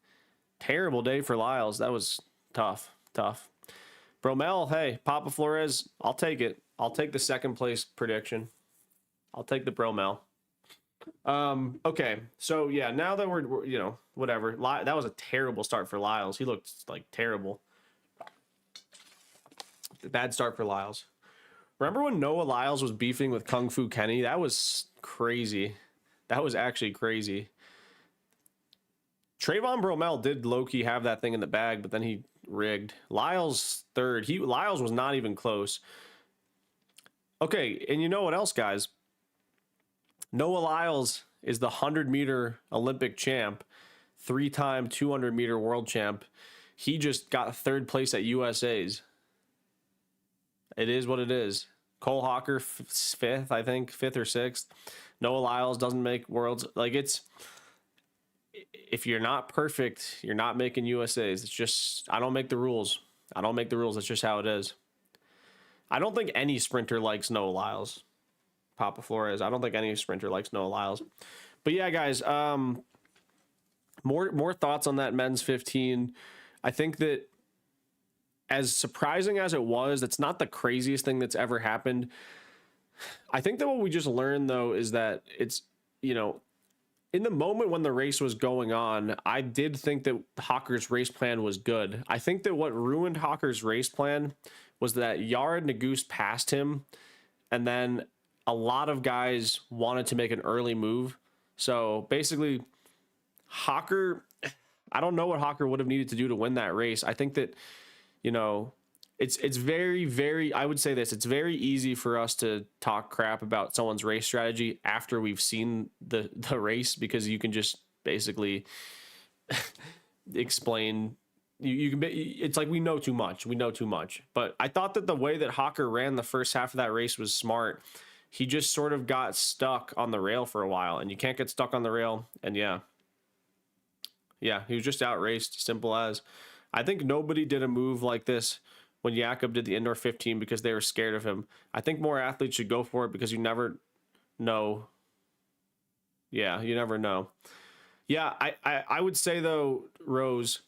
Terrible day for Lyles. That was tough. Bromell, hey, Papa Flores, I'll take it. I'll take the second place prediction. I'll take the Bromell. Okay, so yeah, now that we're you know, whatever. That was a terrible start for Lyles. He looked like terrible. Bad start for Lyles. Remember when Noah Lyles was beefing with Kung Fu Kenny? That was crazy. That was actually crazy. Trayvon Bromell did low-key have that thing in the bag, but then he rigged. Lyles third. Lyles was not even close. Okay, and you know what else, guys? Noah Lyles is the 100-meter Olympic champ, 3-time 200-meter world champ. He just got third place at USA's. It is what it is. Cole Hocker, fifth, I think, fifth or sixth. Noah Lyles doesn't make worlds. Like, it's, if you're not perfect, you're not making USA's. It's just, I don't make the rules. That's just how it is. I don't think any sprinter likes Noah Lyles. Papa Flores. I don't think any sprinter likes Noah Lyles. But yeah, guys, more thoughts on that men's 15. I think that, as surprising as it was, that's not the craziest thing that's ever happened. I think that what we just learned, though, is that it's, you know, in the moment when the race was going on, I did think that Hocker's race plan was good. I think that what ruined Hocker's race plan was that Yared Naguse passed him, and then a lot of guys wanted to make an early move. So basically, Hocker, I don't know what Hocker would have needed to do to win that race. I think that, you know, it's very, I would say this, it's very easy for us to talk crap about someone's race strategy after we've seen the race, because you can just basically explain, you can, it's like we know too much. But I thought that the way that Hocker ran the first half of that race was smart. He just sort of got stuck on the rail for a while, and you can't get stuck on the rail. And yeah, he was just outraced, simple as. I think nobody did a move like this when Jakob did the indoor 15 because they were scared of him. I think more athletes should go for it, because you never know. Yeah, you never know. Yeah, I would say, though, Rose,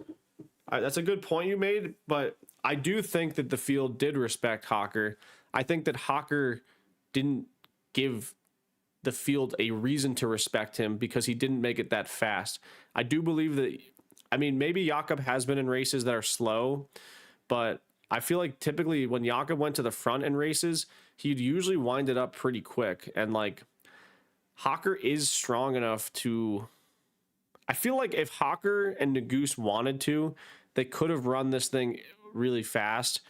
that's a good point you made, but I do think that the field did respect Hocker. I think that Hocker didn't give the field a reason to respect him because he didn't make it that fast. I do believe that, I mean, maybe Jakob has been in races that are slow, but I feel like typically when Jakob went to the front in races, he'd usually wind it up pretty quick. And like, Hocker is strong enough to, I feel like if Hocker and Naguse wanted to, they could have run this thing really fast.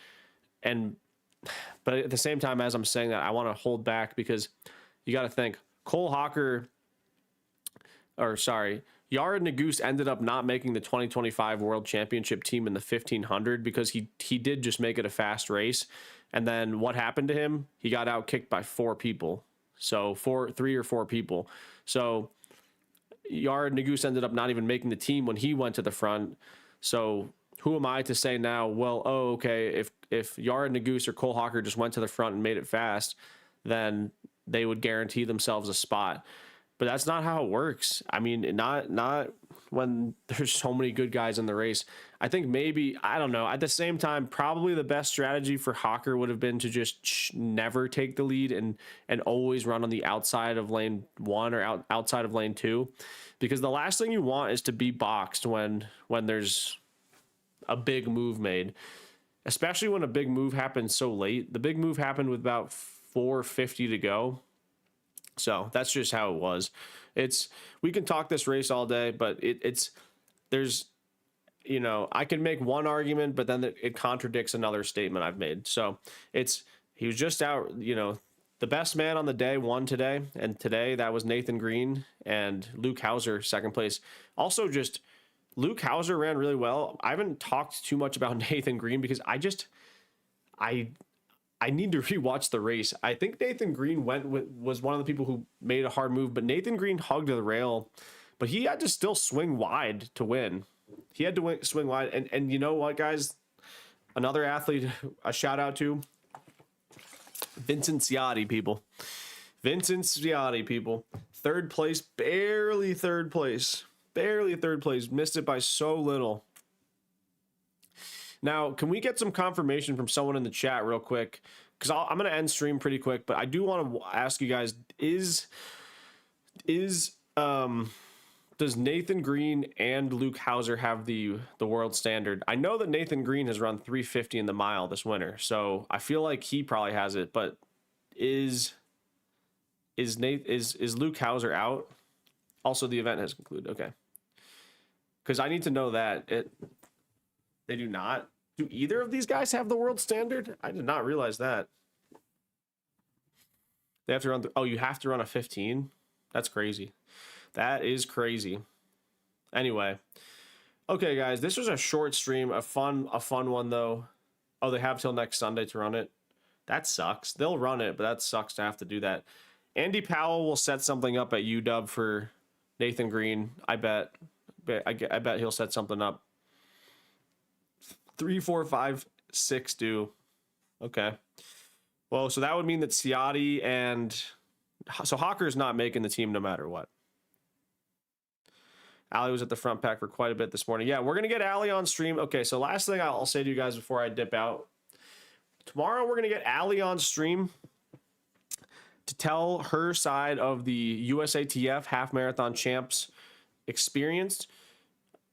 But at the same time, as I'm saying that, I want to hold back, because you got to think Yared Naguse ended up not making the 2025 World Championship team in the 1500 because he did just make it a fast race. And then what happened to him? He got outkicked by 4 people. So 3 or 4 people. So Yared Naguse ended up not even making the team when he went to the front. So who am I to say now, well, oh, okay, if Yared Naguse or Cole Hocker just went to the front and made it fast, then they would guarantee themselves a spot. But that's not how it works. I mean, not when there's so many good guys in the race. I think maybe, I don't know, at the same time, probably the best strategy for Hocker would have been to just never take the lead and always run on the outside of lane 1 or outside of lane 2. Because the last thing you want is to be boxed when there's a big move made, especially when a big move happens so late. The big move happened with about 4:50 to go. So that's just how it was. We can talk this race all day, but there's, you know, I can make one argument, but then it contradicts another statement I've made. So he was just out, you know, The best man on the day won today, and today that was Nathan Green and Lutkenhaus second place. Also, just Lutkenhaus ran really well. I haven't talked too much about Nathan Green because I need to rewatch the race. I think Nathan Green was one of the people who made a hard move, but Nathan Green hugged the rail, but he had to still swing wide to win. He had to swing wide, and you know what, guys? Another athlete, a shout out to Vincent Ciotti, people. Vincent Ciotti, people. Third place, barely third place. Barely third place. Missed it by so little. Now, can we get some confirmation from someone in the chat real quick? Because I'm going to end stream pretty quick, but I do want to ask you guys, does Nathan Green and Lutkenhaus have the world standard? I know that Nathan Green has run 350 in the mile this winter, so I feel like he probably has it. But is Lutkenhaus out? Also, the event has concluded. Okay, because I need to know that they do not. Do either of these guys have the world standard? I did not realize that. They have to run. Oh, you have to run a 15. That's crazy. That is crazy. Anyway, okay, guys, this was a short stream, a fun one though. Oh, they have till next Sunday to run it. That sucks. They'll run it, but that sucks to have to do that. Andy Powell will set something up at UW for Nathan Green. I bet he'll set something up. 3, 4, 5, 6 do. Okay. Well, so that would mean that Ciotti and so Hocker's not making the team no matter what. Ali was at the front pack for quite a bit this morning. Yeah, we're going to get Ali on stream. Okay, so last thing I'll say to you guys before I dip out. Tomorrow we're going to get Ali on stream to tell her side of the USATF half marathon champs experience.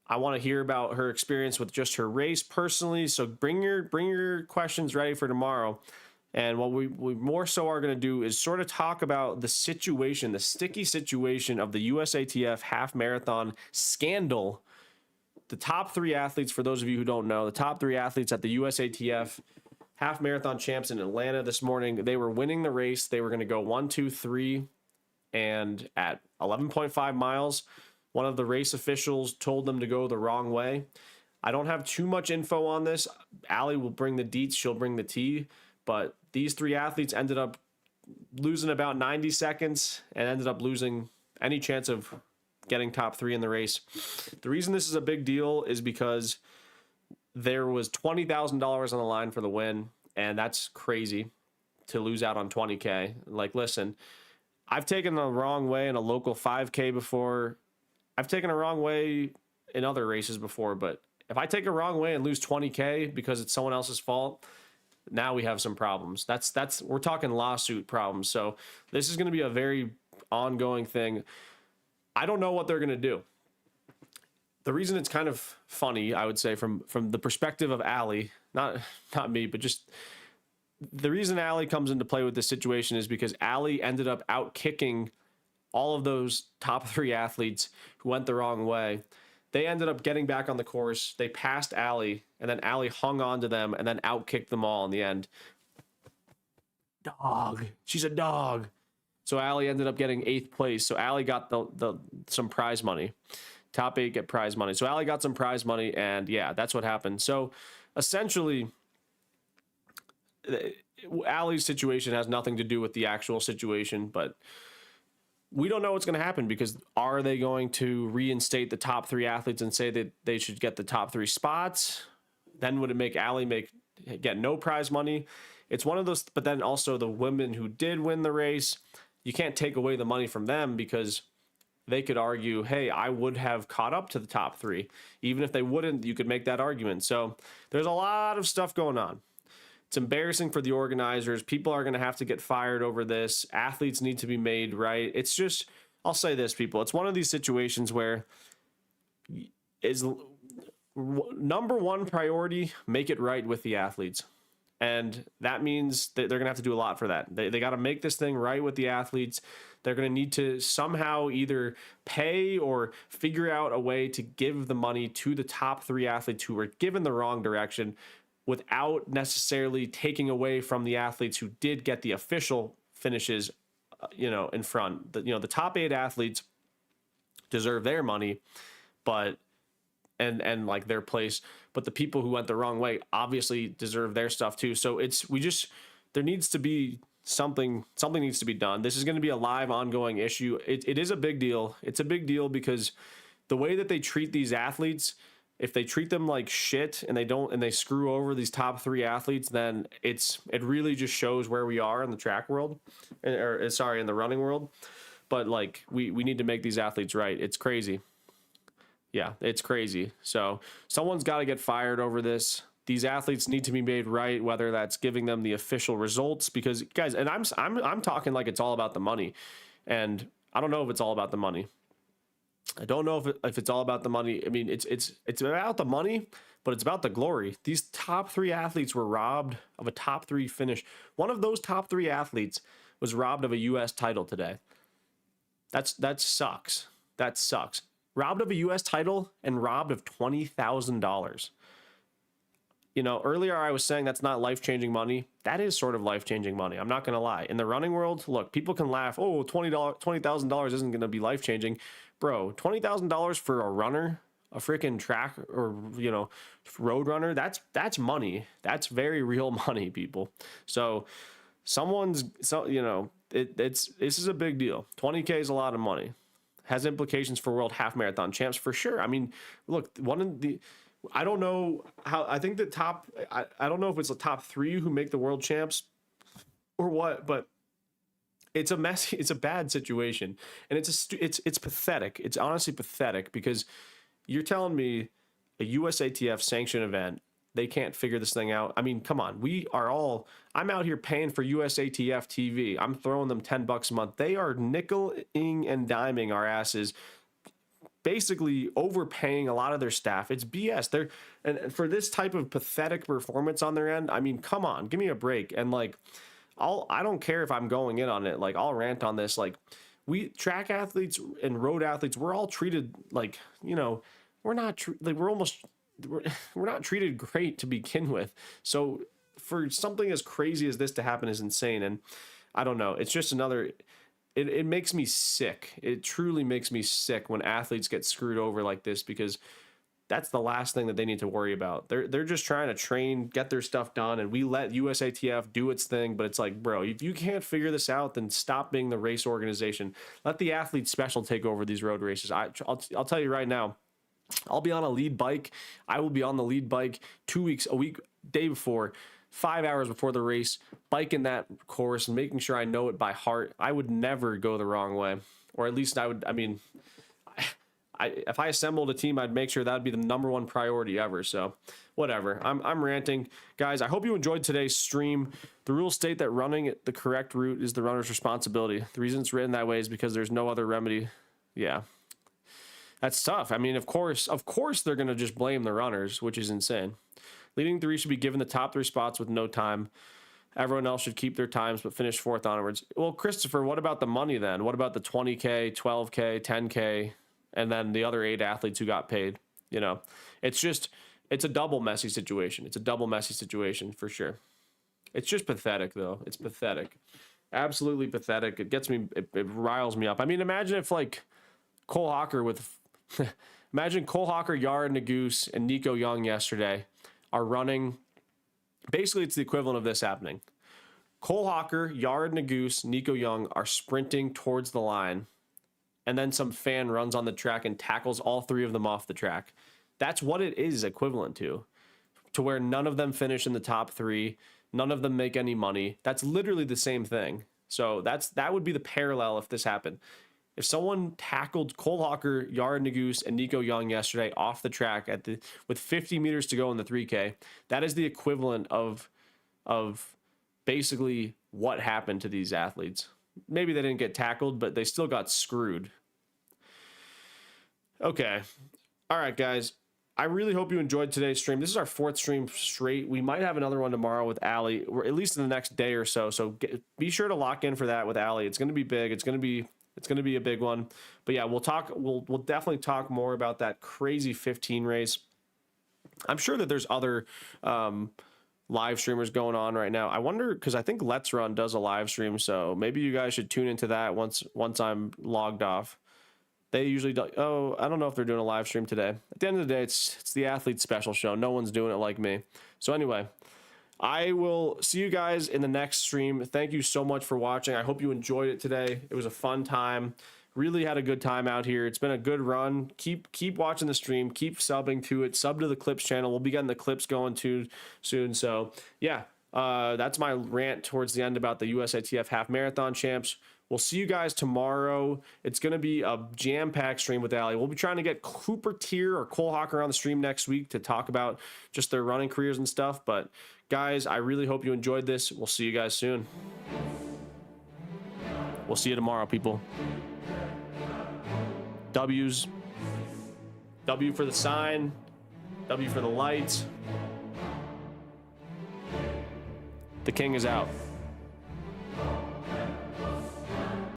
I want to hear about her experience with just her race personally. So bring your questions ready for tomorrow. And what we more so are going to do is sort of talk about the situation, the sticky situation of the USATF half marathon scandal. The top 3 athletes, for those of you who don't know, the top 3 athletes at the USATF half marathon champs in Atlanta this morning, they were winning the race. They were going to go 1, 2, 3, and at 11.5 miles, one of the race officials told them to go the wrong way. I don't have too much info on this. Ali will bring the deets. She'll bring the tea. But these 3 athletes ended up losing about 90 seconds and ended up losing any chance of getting top 3 in the race. The reason this is a big deal is because there was $20,000 on the line for the win, and that's crazy to lose out on 20K. Like, listen, I've taken the wrong way in a local 5K before. I've taken a wrong way in other races before, but if I take a wrong way and lose 20K because it's someone else's fault, now we have some problems. That's we're talking lawsuit problems. So this is going to be a very ongoing thing. I don't know what they're going to do. The reason it's kind of funny, I would say, from the perspective of Ali, not me, but just the reason Ali comes into play with this situation is because Ali ended up out kicking all of those top 3 athletes who went the wrong way. They ended up getting back on the course. They passed Ali, and then Ali hung on to them and then outkicked them all in the end. Dog. She's a dog. So Ali ended up getting 8th place. So Ali got some prize money. Top 8 get prize money. So Ali got some prize money, and yeah, that's what happened. So essentially, Ali's situation has nothing to do with the actual situation, but we don't know what's going to happen because are they going to reinstate the top 3 athletes and say that they should get the top 3 spots? Then would it make Ali get no prize money? It's one of those, but then also the women who did win the race, you can't take away the money from them because they could argue, hey, I would have caught up to the top 3. Even if they wouldn't, you could make that argument. So there's a lot of stuff going on. It's embarrassing for the organizers. People are going to have to get fired over this. Athletes need to be made right. It's just, I'll say this, people. It's one of these situations where is number one priority, make it right with the athletes. And that means that they're going to have to do a lot for that. They got to make this thing right with the athletes. They're going to need to somehow either pay or figure out a way to give the money to the top 3 athletes who were given the wrong direction, without necessarily taking away from the athletes who did get the official finishes, you know, in front. The top 8 athletes deserve their money, but and like their place, but the people who went the wrong way obviously deserve their stuff too. So there needs to be something needs to be done. This is going to be a live ongoing issue. It is a big deal. It's a big deal because the way that they treat these athletes, if they treat them like shit and they screw over these top 3 athletes, then it really just shows where we are in the track world, in the running world. But like we need to make these athletes right. It's crazy. Yeah, it's crazy. So someone's got to get fired over this. These athletes need to be made right, whether that's giving them the official results, because guys, and I'm talking like it's all about the money, and I don't know if it's all about the money. I don't know if it's all about the money. I mean, it's about the money, but it's about the glory. These top 3 athletes were robbed of a top 3 finish. One of those top 3 athletes was robbed of a U.S. title today. That sucks. That sucks. Robbed of a U.S. title and robbed of $20,000. You know, earlier I was saying that's not life-changing money. That is sort of life-changing money. I'm not going to lie. In the running world, look, people can laugh. Oh, $20,000 isn't going to be life-changing. Bro, $20,000 for a runner, a freaking track or, you know, road runner, that's money. That's very real money, people. So you know, this is a big deal. 20K is a lot of money. Has implications for world half marathon champs for sure. I mean, look, I don't know how, I think I don't know if it's the top 3 who make the world champs or what, but it's a bad situation, and it's pathetic. It's honestly pathetic, because you're telling me a USATF sanctioned event, they can't figure this thing out. I mean, come on. I'm out here paying for USATF TV. I'm throwing them $10 a month. They are nickeling and diming our asses, basically overpaying a lot of their staff. It's BS. And for this type of pathetic performance on their end, I mean, come on, give me a break. And like, I don't care if I'm going in on it. Like, I'll rant on this. Like, we track athletes and road athletes, we're all treated like, you know, we're not treated great to begin with. So for something as crazy as this to happen is insane. And I don't know. It's just it makes me sick. It truly makes me sick when athletes get screwed over like this, because that's the last thing that they need to worry about. They're just trying to train, get their stuff done, and we let USATF do its thing. But it's like, bro, if you can't figure this out, then stop being the race organization. Let the athlete special take over these road races. I'll tell you right now, I'll be on a lead bike. I will be on the lead bike 2 weeks, a week, day before, 5 hours before the race, biking that course and making sure I know it by heart. I would never go the wrong way, or at least if I assembled a team, I'd make sure that'd be the #1 priority ever. So whatever, I'm ranting. Guys, I hope you enjoyed today's stream. The rules state that running the correct route is the runner's responsibility. The reason it's written that way is because there's no other remedy. Yeah. That's tough. I mean, of course, they're going to just blame the runners, which is insane. Leading 3 should be given the top 3 spots with no time. Everyone else should keep their times, but finish 4th onwards. Well, Christopher, what about the money then? What about the 20K, 12K, 10K, and then the other 8 athletes who got paid? You know, it's a double messy situation. It's a double messy situation for sure. It's just pathetic, though. It's pathetic. Absolutely pathetic. It gets me, it riles me up. I mean, imagine if like Cole Hocker imagine Cole Hocker, Yard Nagoose, and Nico Young yesterday are running. Basically, it's the equivalent of this happening. Cole Hocker, Yard Nagoose, Nico Young are sprinting towards the line, and then some fan runs on the track and tackles all 3 of them off the track. That's what it is equivalent to where none of them finish in the top 3, none of them make any money. That's literally the same thing. So that would be the parallel if this happened. If someone tackled Cole Hocker, Yard Nagoose, and Nico Young yesterday off the track with 50 meters to go in the 3K, that is the equivalent of basically what happened to these athletes. Maybe they didn't get tackled, but they still got screwed. Okay. All right, guys. I really hope you enjoyed today's stream. This is our 4th stream straight. We might have another one tomorrow with Allie, or at least in the next day or so. So be sure to lock in for that with Allie. It's going to be big. It's going to be a big one. But yeah, we'll definitely talk more about that crazy 15 race. I'm sure that there's other live streamers going on right now. I wonder, because I think Let's Run does a live stream, so maybe you guys should tune into that once I'm logged off. They usually do. Oh, I don't know if they're doing a live stream today. At the end of the day, it's the Athlete Special Show. No one's doing it like me. So anyway, I will see you guys in the next stream. Thank you so much for watching. I hope you enjoyed it today. It was a fun time. Really had a good time out here. It's been a good run. Keep watching the stream. Keep subbing to it. Sub to the Clips channel. We'll be getting the clips going too soon. So yeah, that's my rant towards the end about the USATF Half Marathon Champs. We'll see you guys tomorrow. It's going to be a jam-packed stream with Allie. We'll be trying to get Cooper Tier or Cole Hocker on the stream next week to talk about just their running careers and stuff. But guys, I really hope you enjoyed this. We'll see you guys soon. We'll see you tomorrow, people. W's. W for the sign. W for the lights. The king is out.